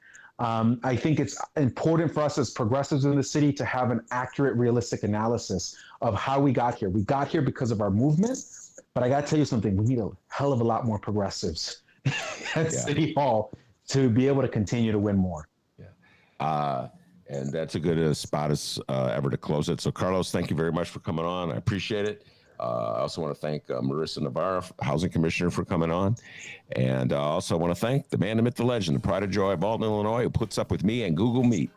I think it's important for us as progressives in the city to have an accurate, realistic analysis of how we got here. We got here because of our movement, but I got to tell you something. We need a hell of a lot more progressives at City Hall to be able to continue to win more. Yeah. And that's a good spot as ever to close it. So, Carlos, thank you very much for coming on. I appreciate it. I also want to thank Marisa Novara, Housing Commissioner, for coming on. And I also want to thank the man, the myth, the legend, the pride and joy of Alton, Illinois, who puts up with me and Google Meet.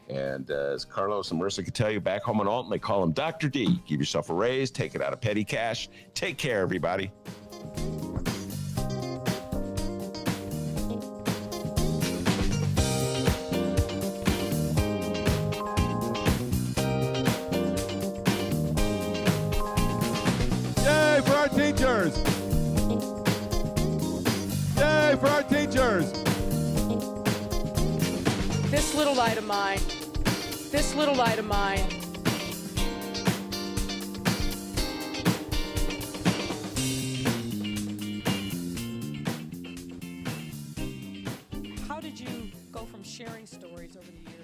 And as Carlos and Marisa can tell you, back home in Alton, they call him Dr. D. Give yourself a raise, take it out of petty cash. Take care, everybody. Yay for our teachers! Yay for our teachers! This little light of mine, this little light of mine. How did you go from sharing stories over the years